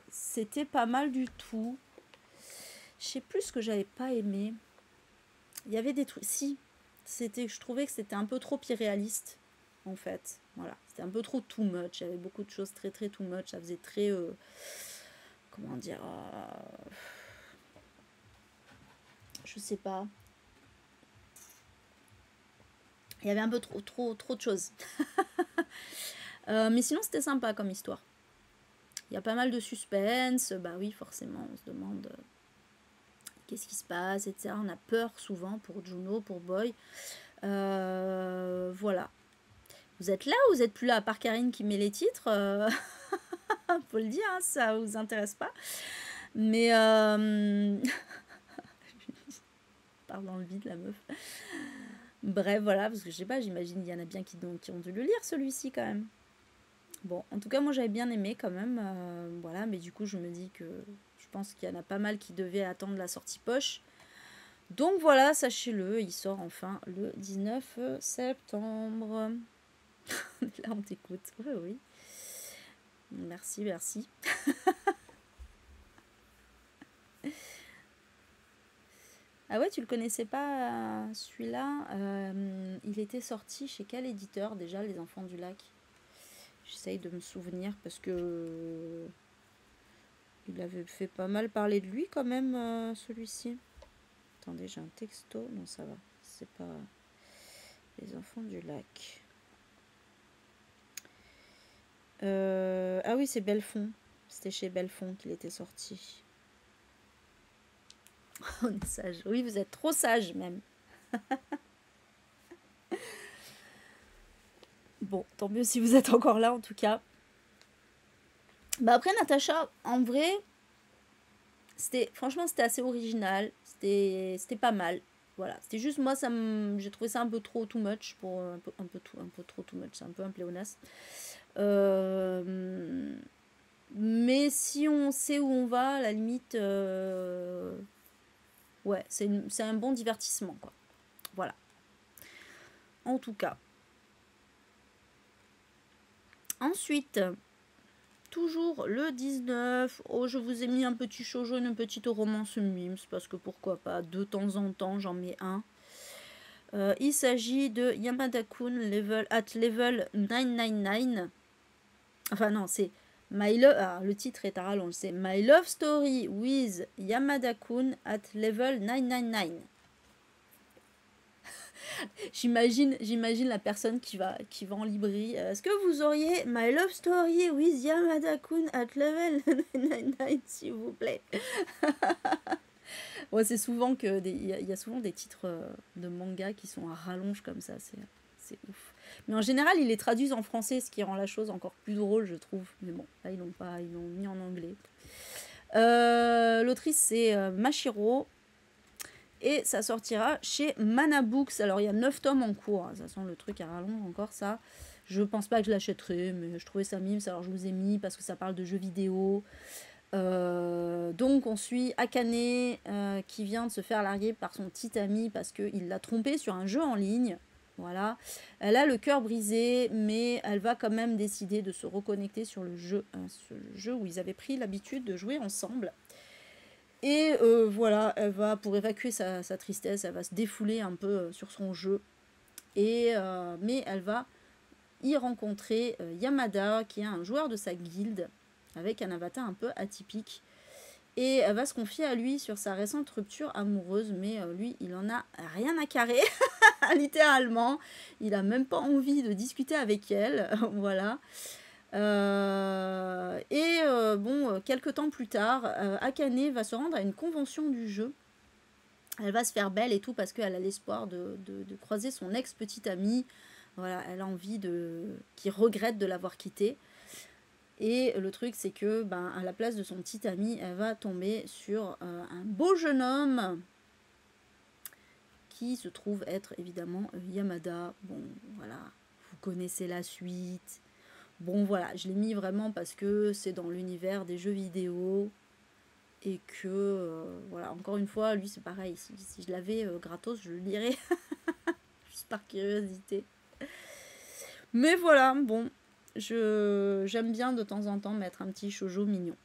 C'était pas mal du tout. Je sais plus ce que j'avais pas aimé. Il y avait des trucs. Si, je trouvais que c'était un peu trop irréaliste, en fait. Voilà, c'était un peu trop too much. Il y avait beaucoup de choses très très too much. Ça faisait très comment dire, je sais pas. Il y avait un peu trop de choses. Mais sinon, c'était sympa comme histoire. Il y a pas mal de suspense. Bah oui, forcément, on se demande qu'est-ce qui se passe, etc. On a peur souvent pour Juno, pour Boy. Voilà. Vous êtes là ou vous êtes plus là? À part Karine qui met les titres, faut le dire, hein, ça vous intéresse pas. Mais parle dans le vide, la meuf. Bref, voilà, parce que je sais pas, j'imagine il y en a bien qui ont dû le lire, celui-ci, quand même. Bon, en tout cas, moi, j'avais bien aimé, quand même. Voilà, mais du coup, je me dis que je pense qu'il y en a pas mal qui devaient attendre la sortie poche. Donc, voilà, sachez-le, il sort enfin le 19 septembre. Là, on t'écoute. Oui, oui. Merci, merci. Ah ouais, tu le connaissais pas, celui-là? Il était sorti chez quel éditeur déjà, Les Enfants du Lac? J'essaye de me souvenir parce que il avait fait pas mal parler de lui quand même, celui-ci. Attendez, j'ai un texto. Non, ça va. C'est pas Les Enfants du Lac. Ah oui, c'est Belfond. C'était chez Belfond qu'il était sorti. On est sage. Oui, vous êtes trop sage même. Bon, tant mieux si vous êtes encore là en tout cas. Bah après Natacha, en vrai, franchement c'était assez original, c'était pas mal. Voilà, c'était juste moi j'ai trouvé ça un peu trop too much pour un peu trop too much, c'est un peu un pléonasme. Mais si on sait où on va, à la limite, ouais, c'est un bon divertissement quoi. Voilà. En tout cas. Ensuite, toujours le 19. Oh, je vous ai mis un petit shoujo, une petite romance mimes, parce que pourquoi pas, de temps en temps, j'en mets un. Il s'agit de Yamada-kun at level 999. Enfin non, c'est My Love... Ah, le titre est à rallonge, c'est My Love Story with Yamada-kun at level 999. J'imagine la personne qui va en librairie. Est-ce que vous auriez My Love Story with Yamada-kun at level 999, s'il vous plaît? Ouais, c'est souvent que il y a souvent des titres de manga qui sont à rallonge comme ça, c'est ouf. Mais en général, ils les traduisent en français, ce qui rend la chose encore plus drôle, je trouve. Mais bon, là, ils l'ont mis en anglais. L'autrice, c'est Mashiro. Et ça sortira chez Mana Books. Alors, il y a 9 tomes en cours. Ça sent le truc à rallonge encore, ça. Je pense pas que je l'achèterai, mais je trouvais ça mimes. Alors, je vous ai mis parce que ça parle de jeux vidéo. Donc, on suit Akane qui vient de se faire larguer par son petit ami parce qu'il l'a trompé sur un jeu en ligne. Voilà. Elle a le cœur brisé, mais elle va quand même décider de se reconnecter sur le jeu, ce jeu où ils avaient pris l'habitude de jouer ensemble. Et voilà, elle va, pour évacuer sa tristesse, elle va se défouler un peu sur son jeu. Mais elle va y rencontrer Yamada, qui est un joueur de sa guilde, avec un avatar un peu atypique. Et elle va se confier à lui sur sa récente rupture amoureuse, mais lui, il en a rien à carrer, littéralement. Il a même pas envie de discuter avec elle, voilà. Bon, quelques temps plus tard, Akane va se rendre à une convention du jeu. Elle va se faire belle et tout parce qu'elle a l'espoir de croiser son ex-petite amie. Voilà, elle a envie qu'il regrette de l'avoir quitté. Et le truc, c'est que, à la place de son petit ami, elle va tomber sur un beau jeune homme qui se trouve être évidemment Yamada. Bon, voilà, vous connaissez la suite. Bon, voilà, je l'ai mis vraiment parce que c'est dans l'univers des jeux vidéo. Et que, voilà, encore une fois, lui, c'est pareil. Si je l'avais gratos, je le lirais. Juste par curiosité. Mais voilà, bon, j'aime bien de temps en temps mettre un petit shoujo mignon.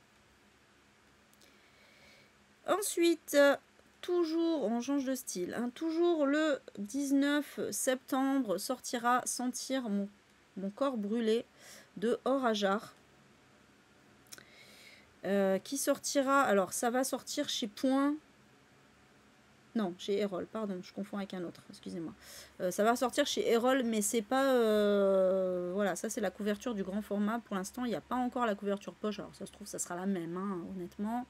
Ensuite, toujours, on change de style, hein, toujours le 19 septembre sortira Sentir mon corps brûlé de Orajar. Qui sortira, alors ça va sortir chez Point, non, chez Erol, pardon, je confonds avec un autre, excusez-moi. Ça va sortir chez Erol, mais c'est pas, voilà, ça c'est la couverture du grand format, pour l'instant il n'y a pas encore la couverture poche, alors ça se trouve ça sera la même, hein, honnêtement.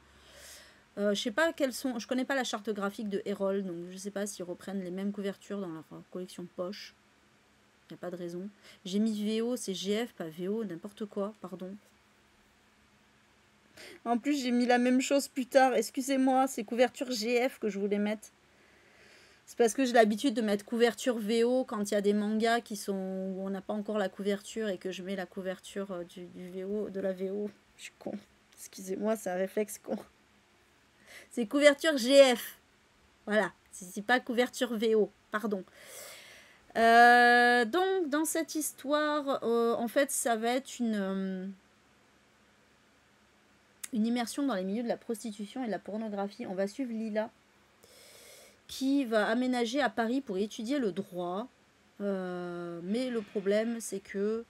Je sais pas quelles sont, je connais pas la charte graphique de Erol, donc je sais pas s'ils reprennent les mêmes couvertures dans leur collection poche. Il n'y a pas de raison. J'ai mis VO, c'est GF, pas VO, n'importe quoi, pardon. En plus, j'ai mis la même chose plus tard. Excusez-moi, c'est couverture GF que je voulais mettre. C'est parce que j'ai l'habitude de mettre couverture VO quand il y a des mangas qui sont où on n'a pas encore la couverture et que je mets la couverture du VO, de la VO. Je suis con. Excusez-moi, c'est un réflexe con. C'est couverture GF. Voilà. C'est pas couverture VO. Pardon. Donc, dans cette histoire, en fait, ça va être une immersion dans les milieux de la prostitution et de la pornographie. On va suivre Lila, qui va aménager à Paris pour étudier le droit. Mais le problème, c'est que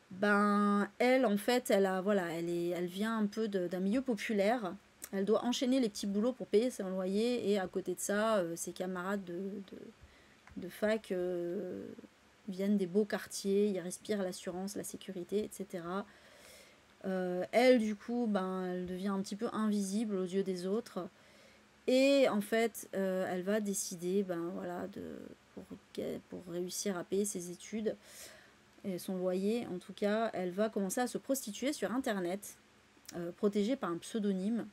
ben elle, en fait, elle vient un peu d'un milieu populaire. Elle doit enchaîner les petits boulots pour payer son loyer, et à côté de ça, ses camarades de fac viennent des beaux quartiers, ils respirent l'assurance, la sécurité, etc. Elle, du coup, ben, elle devient un petit peu invisible aux yeux des autres. Et en fait, elle va décider, ben, voilà, pour réussir à payer ses études et son loyer, en tout cas, elle va commencer à se prostituer sur Internet, protégée par un pseudonyme.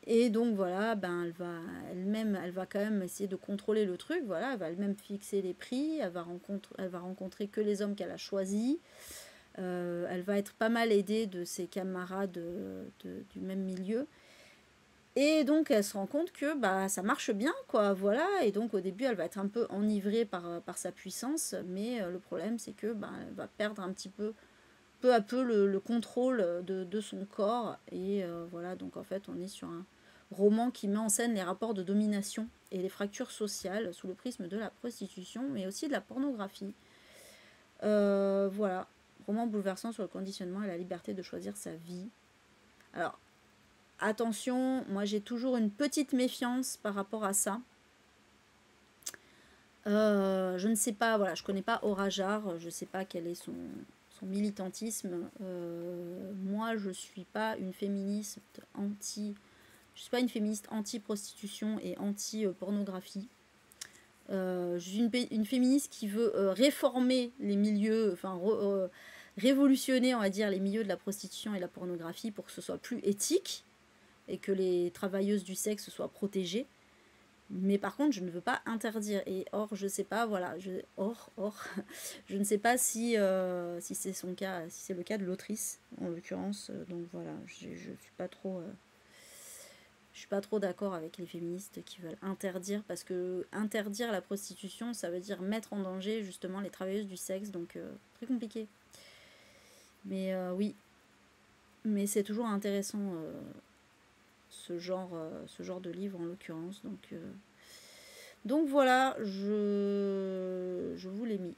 Et donc voilà, ben elle va quand même essayer de contrôler le truc. Voilà, elle va elle-même fixer les prix. Elle va rencontrer que les hommes qu'elle a choisis. Elle va être pas mal aidée de ses camarades du même milieu. Et donc elle se rend compte que bah, ça marche bien, quoi, voilà. Et donc au début, elle va être un peu enivrée par sa puissance, mais le problème, c'est que bah, elle va perdre un petit peu à peu le contrôle de son corps. Et voilà, donc en fait, on est sur un roman qui met en scène les rapports de domination et les fractures sociales sous le prisme de la prostitution, mais aussi de la pornographie. Voilà, roman bouleversant sur le conditionnement et la liberté de choisir sa vie. Alors, attention, moi j'ai toujours une petite méfiance par rapport à ça. Je ne sais pas, voilà, je connais pas Aura Jar, je sais pas quel est son militantisme. Moi, je suis pas une féministe je suis pas une féministe anti-prostitution et anti-pornographie. Je suis une féministe qui veut réformer les milieux, enfin révolutionner, on va dire, les milieux de la prostitution et la pornographie pour que ce soit plus éthique et que les travailleuses du sexe soient protégées. Mais par contre, je ne veux pas interdire. Et or, je sais pas, voilà, je ne sais pas si c'est son cas, si c'est le cas de l'autrice, en l'occurrence. Donc voilà, je suis pas trop... je suis pas trop d'accord avec les féministes qui veulent interdire, parce que interdire la prostitution, ça veut dire mettre en danger justement les travailleuses du sexe, donc très compliqué. Mais oui, mais c'est toujours intéressant ce genre de livre en l'occurrence. Donc voilà, je vous l'ai mis.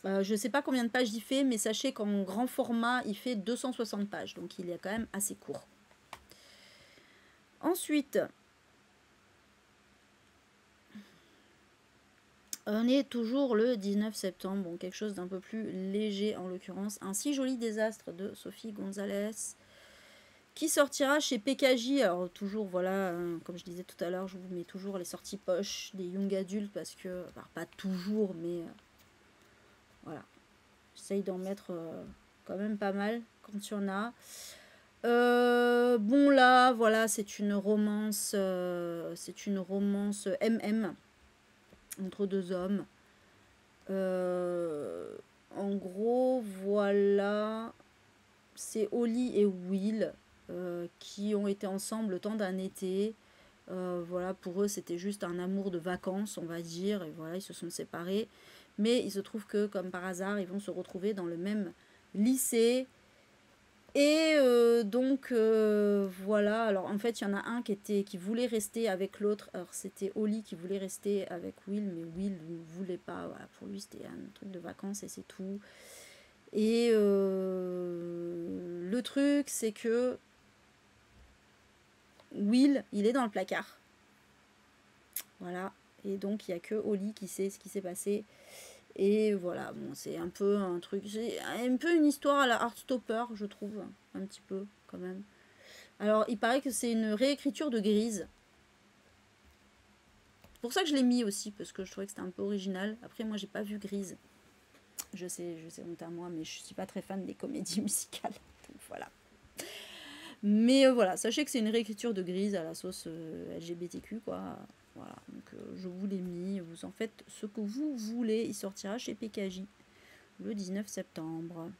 Je ne sais pas combien de pages il fait, mais sachez qu'en grand format, il fait 260 pages, donc il est quand même assez court. Ensuite, on est toujours le 19 septembre, bon, quelque chose d'un peu plus léger en l'occurrence. Un si joli désastre de Sophie Gonzalez, qui sortira chez PKJ. Alors toujours, voilà, comme je disais tout à l'heure, je vous mets toujours les sorties poches des young adultes, parce que, enfin, pas toujours, mais voilà, j'essaye d'en mettre quand même pas mal quand il y en a. Bon là, voilà, c'est une romance MM entre deux hommes. En gros, voilà, c'est Holly et Will qui ont été ensemble le temps d'un été. Voilà, pour eux, c'était juste un amour de vacances, on va dire, et voilà, ils se sont séparés. Mais il se trouve que, comme par hasard, ils vont se retrouver dans le même lycée. Et donc voilà, alors en fait il y en a un qui voulait rester avec l'autre. Alors c'était Holly qui voulait rester avec Will, mais Will ne voulait pas, voilà, pour lui c'était un truc de vacances et c'est tout. Et le truc c'est que Will, il est dans le placard, voilà, et donc il n'y a que Holly qui sait ce qui s'est passé. Et voilà, bon, c'est un peu un truc, c'est un peu une histoire à la Heartstopper, je trouve, un petit peu quand même. Alors, il paraît que c'est une réécriture de Grise. C'est pour ça que je l'ai mis aussi, parce que je trouvais que c'était un peu original. Après, moi, j'ai pas vu Grise. Je sais, honte à moi, mais je suis pas très fan des comédies musicales. Donc voilà. Mais voilà, sachez que c'est une réécriture de Grise à la sauce LGBTQ, quoi. Voilà, donc je vous l'ai mis. Vous en faites ce que vous voulez. Il sortira chez PKJ le 19 septembre.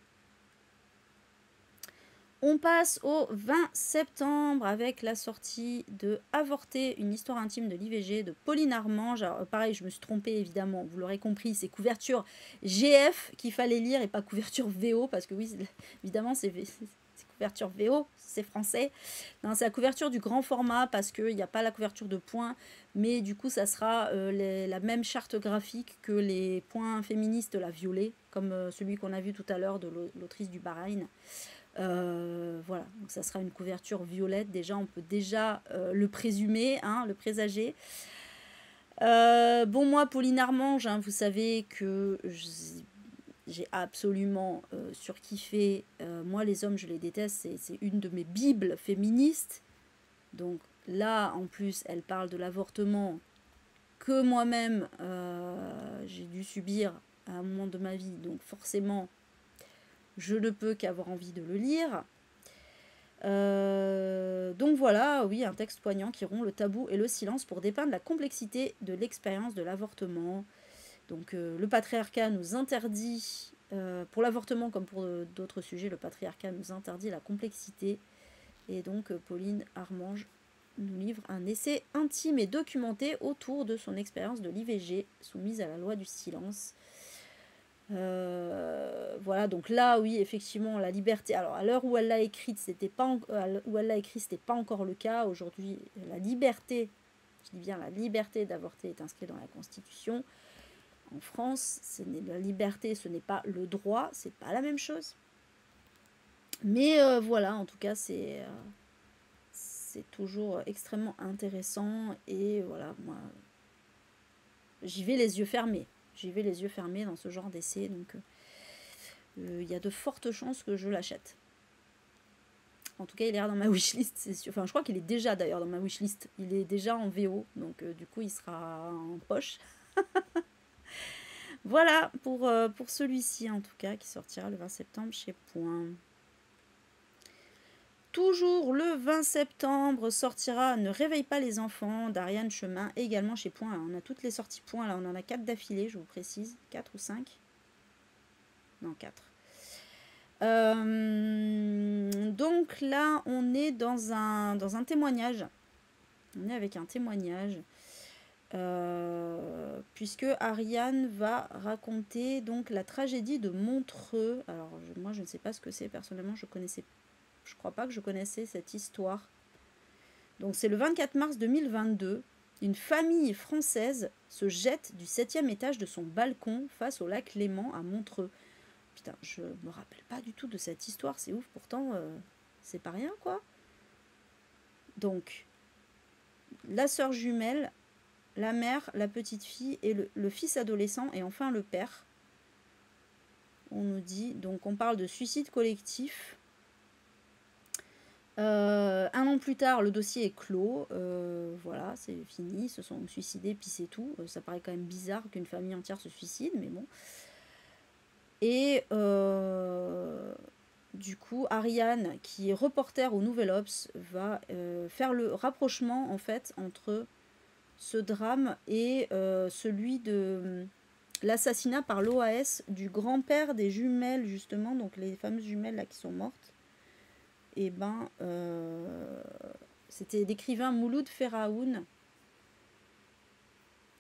On passe au 20 septembre avec la sortie de Avorter, une histoire intime de l'IVG de Pauline Armange. Alors pareil, je me suis trompée évidemment, vous l'aurez compris, c'est couverture GF qu'il fallait lire et pas couverture VO, parce que oui, évidemment c'est couverture VO, c'est français. Non, c'est la couverture du grand format parce qu'il n'y a pas la couverture de points, mais du coup ça sera la même charte graphique que les points féministes, la violet, comme celui qu'on a vu tout à l'heure de l'autrice du Bahreïn. Voilà, donc ça sera une couverture violette. Déjà, on peut déjà le présumer, hein, le présager. Bon, moi, Pauline Armange, hein, vous savez que j'ai absolument surkiffé. Moi, les hommes, je les déteste. C'est une de mes bibles féministes. Donc là, en plus, elle parle de l'avortement que moi-même, j'ai dû subir à un moment de ma vie. Donc forcément, je ne peux qu'avoir envie de le lire. Donc voilà, oui, un texte poignant qui rompt le tabou et le silence pour dépeindre la complexité de l'expérience de l'avortement. Donc le patriarcat nous interdit, pour l'avortement comme pour d'autres sujets, le patriarcat nous interdit la complexité. Et donc Pauline Armange nous livre un essai intime et documenté autour de son expérience de l'IVG soumise à la loi du silence. Voilà, donc là, oui, effectivement, la liberté. Alors, à l'heure où elle l'a écrite, c'était pas encore le cas. Aujourd'hui, la liberté, je dis bien la liberté d'avorter est inscrite dans la Constitution. En France, la liberté, ce n'est pas le droit, c'est pas la même chose. Mais voilà, en tout cas, c'est toujours extrêmement intéressant. Et voilà, moi, j'y vais les yeux fermés. J'y vais les yeux fermés dans ce genre d'essai. Donc, il y a de fortes chances que je l'achète. En tout cas, il est dans ma wishlist, c'est sûr. Enfin, je crois qu'il est déjà d'ailleurs dans ma wishlist. Il est déjà en VO, donc du coup, il sera en poche. Voilà pour celui-ci, en tout cas, qui sortira le 20 septembre chez Point. Toujours le 20 septembre sortira Ne réveille pas les enfants d'Ariane Chemin, également chez Point. Alors, on a toutes les sorties Point, là on en a 4 d'affilée, je vous précise. 4 ou 5 ? Non, 4. Donc là, on est dans un témoignage. On est avec un témoignage. Puisque Ariane va raconter donc la tragédie de Montreux. Alors moi je ne sais pas ce que c'est personnellement, je crois pas que je connaissais cette histoire. Donc c'est le 24 mars 2022, une famille française se jette du 7e étage de son balcon face au lac Léman à Montreux. Putain, je me rappelle pas du tout de cette histoire, c'est ouf, pourtant c'est pas rien quoi. Donc la sœur jumelle, la mère, la petite fille et le fils adolescent et enfin le père. On nous dit, donc on parle de suicide collectif. Un an plus tard, le dossier est clos. Voilà, c'est fini, ils se sont suicidés, puis c'est tout. Ça paraît quand même bizarre qu'une famille entière se suicide, mais bon. Et du coup, Ariane, qui est reporter au Nouvel Obs, va faire le rapprochement en fait entre ce drame et celui de l'assassinat par l'OAS du grand-père des jumelles, justement, donc les fameuses jumelles là qui sont mortes. Et ben, c'était l'écrivain Mouloud Feraoun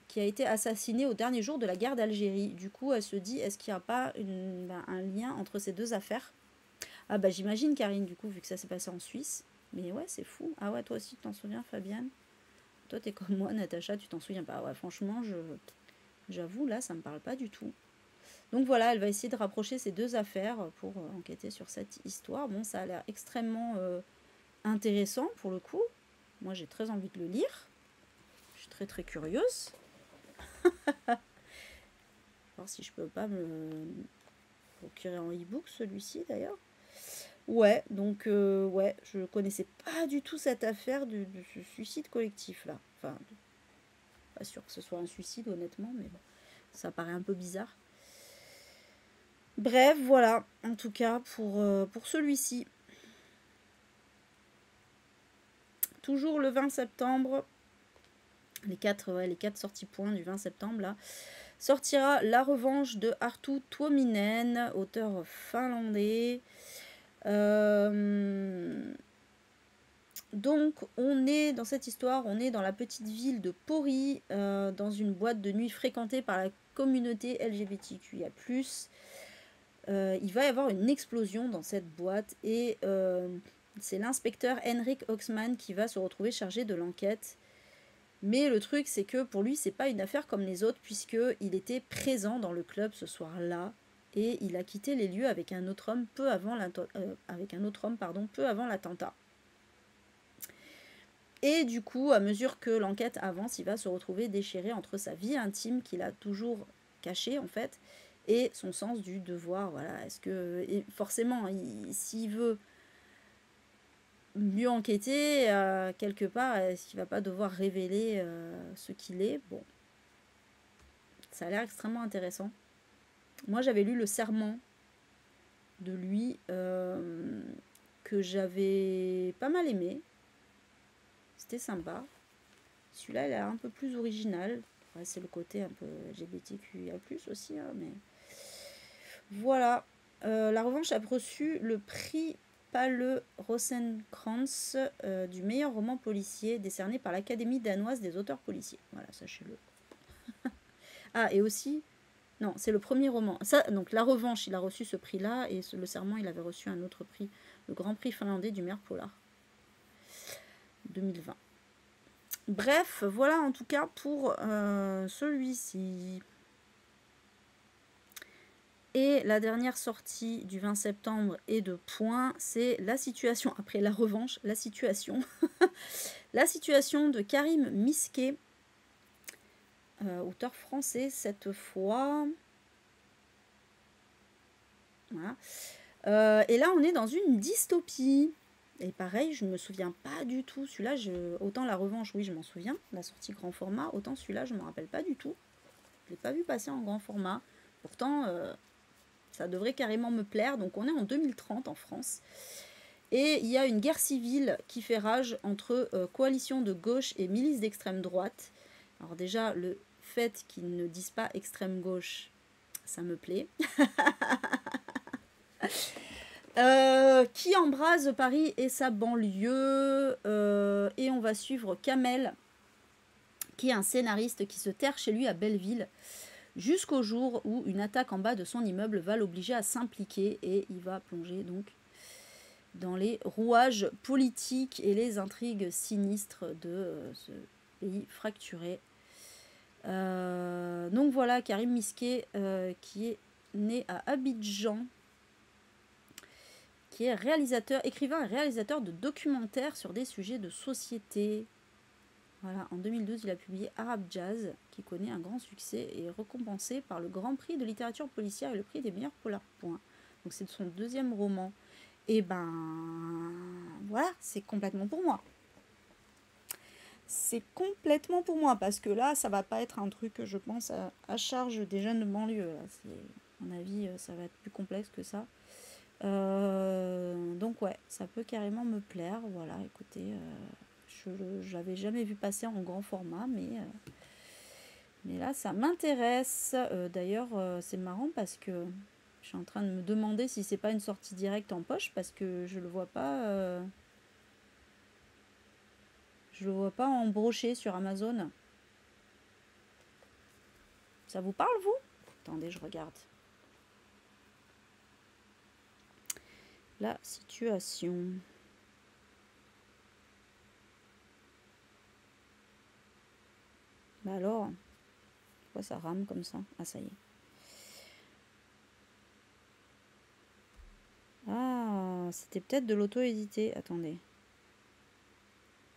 qui a été assassiné au dernier jour de la guerre d'Algérie. Du coup, elle se dit, est-ce qu'il n'y a pas un lien entre ces deux affaires? Ah bah j'imagine, Karine, du coup, vu que ça s'est passé en Suisse. Mais ouais, c'est fou. Ah ouais, toi aussi, tu t'en souviens, Fabienne? Toi, t'es comme moi, Natacha, tu t'en souviens pas? Ouais, franchement, j'avoue, là, ça me parle pas du tout. Donc voilà, elle va essayer de rapprocher ces deux affaires pour enquêter sur cette histoire. Bon, ça a l'air extrêmement intéressant pour le coup. Moi, j'ai très envie de le lire. Je suis très très curieuse. voir si je peux pas me procurer en e-book celui-ci d'ailleurs. Ouais, donc ouais, je connaissais pas du tout cette affaire de ce suicide collectif là. Enfin, pas sûr que ce soit un suicide honnêtement, mais bon, ça paraît un peu bizarre. Bref, voilà, en tout cas pour celui-ci. Toujours le 20 septembre, les quatre sorties points du 20 septembre là, sortira La Revanche de Arttu Tuominen, auteur finlandais. Donc on est dans cette histoire, on est dans la petite ville de Pori, dans une boîte de nuit fréquentée par la communauté LGBTQIA+. Il va y avoir une explosion dans cette boîte et c'est l'inspecteur Henrik Oxman qui va se retrouver chargé de l'enquête. Mais le truc, c'est que pour lui, c'est pas une affaire comme les autres, puisqu'il était présent dans le club ce soir-là et il a quitté les lieux avec un autre homme peu avant l'attentat. Et du coup, à mesure que l'enquête avance, il va se retrouver déchiré entre sa vie intime qu'il a toujours cachée en fait et son sens du devoir. Voilà, est-ce que et forcément, s'il veut mieux enquêter quelque part, est-ce qu'il va pas devoir révéler ce qu'il est? Bon, ça a l'air extrêmement intéressant. Moi, j'avais lu Le Serment de lui que j'avais pas mal aimé. C'était sympa. Celui-là, il a un peu plus original. Ouais, c'est le côté un peu LGBTQIA+, aussi, hein, mais... Voilà. La Revanche a reçu le prix Palle Rosenkrantz du meilleur roman policier décerné par l'Académie danoise des auteurs policiers. Voilà, sachez-le. Ah, et aussi... Non, c'est le premier roman. Ça, donc La Revanche, il a reçu ce prix-là, et Le Serment, il avait reçu un autre prix, le Grand Prix finlandais du meilleur polar. 2020. Bref, voilà en tout cas pour celui-ci. Et la dernière sortie du 20 septembre et de Point, c'est La Situation, après La Revanche, La Situation. La Situation de Karim Misquet, auteur français cette fois. Voilà. Et là, on est dans une dystopie. Et pareil, je ne me souviens pas du tout. Celui-là, autant La Revanche, oui, je m'en souviens, la sortie grand format, autant celui-là, je ne me rappelle pas du tout. Je ne l'ai pas vu passer en grand format. Pourtant, ça devrait carrément me plaire. Donc, on est en 2030 en France. Et il y a une guerre civile qui fait rage entre coalition de gauche et milices d'extrême droite. Alors déjà, le fait qu'ils ne disent pas extrême gauche, ça me plaît. Qui embrase Paris et sa banlieue. Et on va suivre Kamel, qui est un scénariste qui se terre chez lui à Belleville, jusqu'au jour où une attaque en bas de son immeuble va l'obliger à s'impliquer. Et il va plonger donc dans les rouages politiques et les intrigues sinistres de ce pays fracturé. Donc voilà, Karim Misquet, qui est né à Abidjan, qui est écrivain et réalisateur de documentaires sur des sujets de société. Voilà, en 2012, il a publié Arab Jazz, qui connaît un grand succès et est récompensé par le Grand Prix de littérature policière et le prix des meilleurs polars points. Donc c'est son deuxième roman. Et ben voilà, c'est complètement pour moi. C'est complètement pour moi, parce que là, ça va pas être un truc, je pense, à charge des jeunes de banlieue. Là. À mon avis, ça va être plus complexe que ça. Donc ouais, ça peut carrément me plaire. Voilà, écoutez, je l'avais jamais vu passer en grand format, mais là, ça m'intéresse. D'ailleurs, c'est marrant parce que je suis en train de me demander si c'est pas une sortie directe en poche, parce que je le vois pas... Je le vois pas en broché sur Amazon. Ça vous parle, vous? Attendez, je regarde. La situation. Bah alors, pourquoi ça rame comme ça? Ah, ça y est. Ah, c'était peut-être de l'auto-édité. Attendez.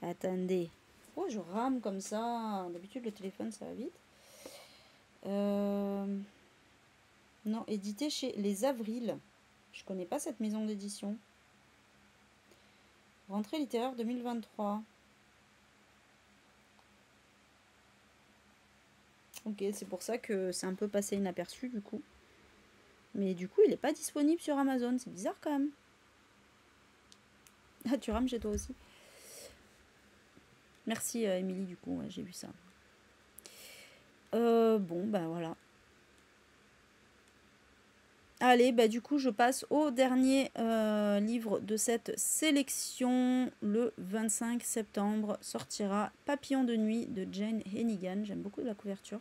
Attendez. Pourquoi je rame comme ça? D'habitude, le téléphone, ça va vite. Non, édité chez Les Avrils. Je connais pas cette maison d'édition. Rentrée littéraire 2023. Ok, c'est pour ça que c'est un peu passé inaperçu du coup. Mais du coup, il n'est pas disponible sur Amazon. C'est bizarre quand même. Ah, tu rames chez toi aussi. Merci Émilie, du coup, ouais, j'ai vu ça. Bon, bah voilà. Allez, bah du coup, je passe au dernier livre de cette sélection. Le 25 septembre sortira Papillon de nuit de Jane Hennigan. J'aime beaucoup la couverture.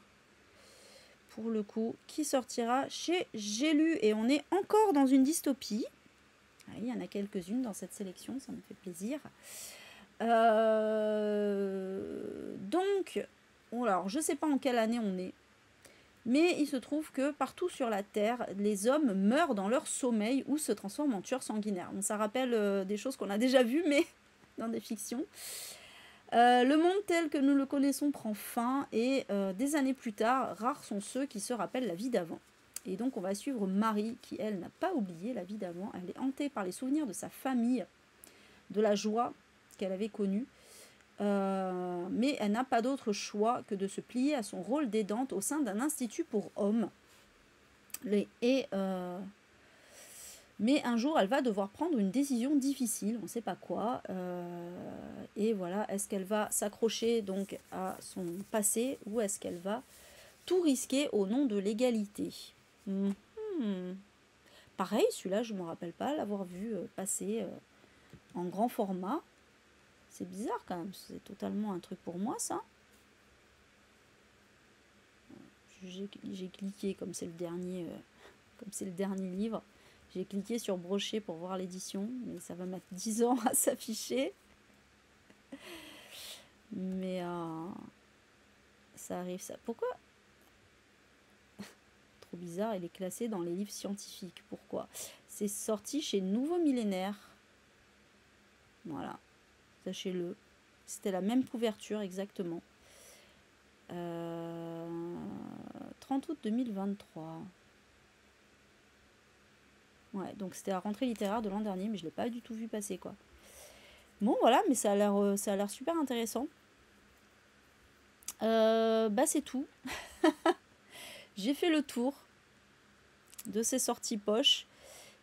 Pour le coup, qui sortira chez J'ai lu. Et on est encore dans une dystopie. Ah, il y en a quelques-unes dans cette sélection, ça me fait plaisir. Donc, alors je sais pas en quelle année on est. Mais il se trouve que partout sur la Terre, les hommes meurent dans leur sommeil ou se transforment en tueurs sanguinaires. Bon, ça rappelle des choses qu'on a déjà vues, mais dans des fictions. Le monde tel que nous le connaissons prend fin et des années plus tard, rares sont ceux qui se rappellent la vie d'avant. Et donc on va suivre Marie qui, elle, n'a pas oublié la vie d'avant. Elle est hantée par les souvenirs de sa famille, de la joie qu'elle avait connue. Mais elle n'a pas d'autre choix que de se plier à son rôle d'aidante au sein d'un institut pour hommes. Mais un jour, elle va devoir prendre une décision difficile, on ne sait pas quoi. Et voilà, est-ce qu'elle va s'accrocher donc à son passé ou est-ce qu'elle va tout risquer au nom de l'égalité? Pareil, celui-là, je ne me rappelle pas l'avoir vu passer en grand format. C'est bizarre quand même, c'est totalement un truc pour moi ça. J'ai cliqué comme c'est le dernier livre. J'ai cliqué sur brocher pour voir l'édition, mais ça va mettre 10 ans à s'afficher. Mais ça arrive ça. Pourquoi? Trop bizarre, il est classé dans les livres scientifiques. Pourquoi? C'est sorti chez Nouveau Millénaire. Voilà. Sachez-le. C'était la même couverture exactement. 30 août 2023. Ouais, donc c'était la rentrée littéraire de l'an dernier, mais je ne l'ai pas du tout vu passer, quoi. Bon, voilà, mais ça a l'air super intéressant. Bah, c'est tout. J'ai fait le tour de ces sorties poches.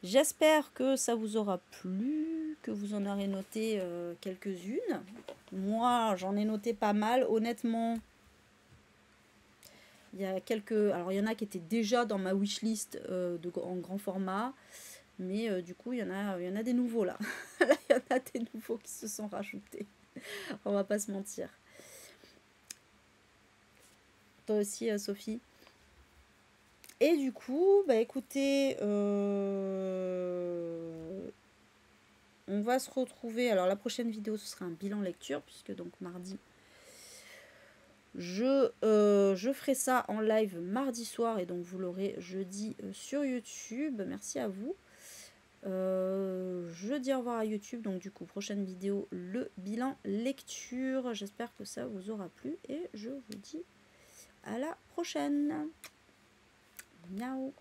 J'espère que ça vous aura plu, que vous en aurez noté quelques-unes. Moi, j'en ai noté pas mal. Honnêtement, il y a alors, il y en a qui étaient déjà dans ma wishlist en grand format. Mais du coup, il y en a des nouveaux là. Là, il y en a des nouveaux qui se sont rajoutés. On va pas se mentir. Toi aussi, Sophie. Et du coup, bah écoutez, on va se retrouver. Alors la prochaine vidéo, ce sera un bilan lecture, puisque donc mardi, je ferai ça en live mardi soir, et donc vous l'aurez jeudi sur YouTube. Merci à vous. Je dis au revoir à YouTube, donc du coup prochaine vidéo, le bilan lecture. J'espère que ça vous aura plu et je vous dis à la prochaine. Miaou.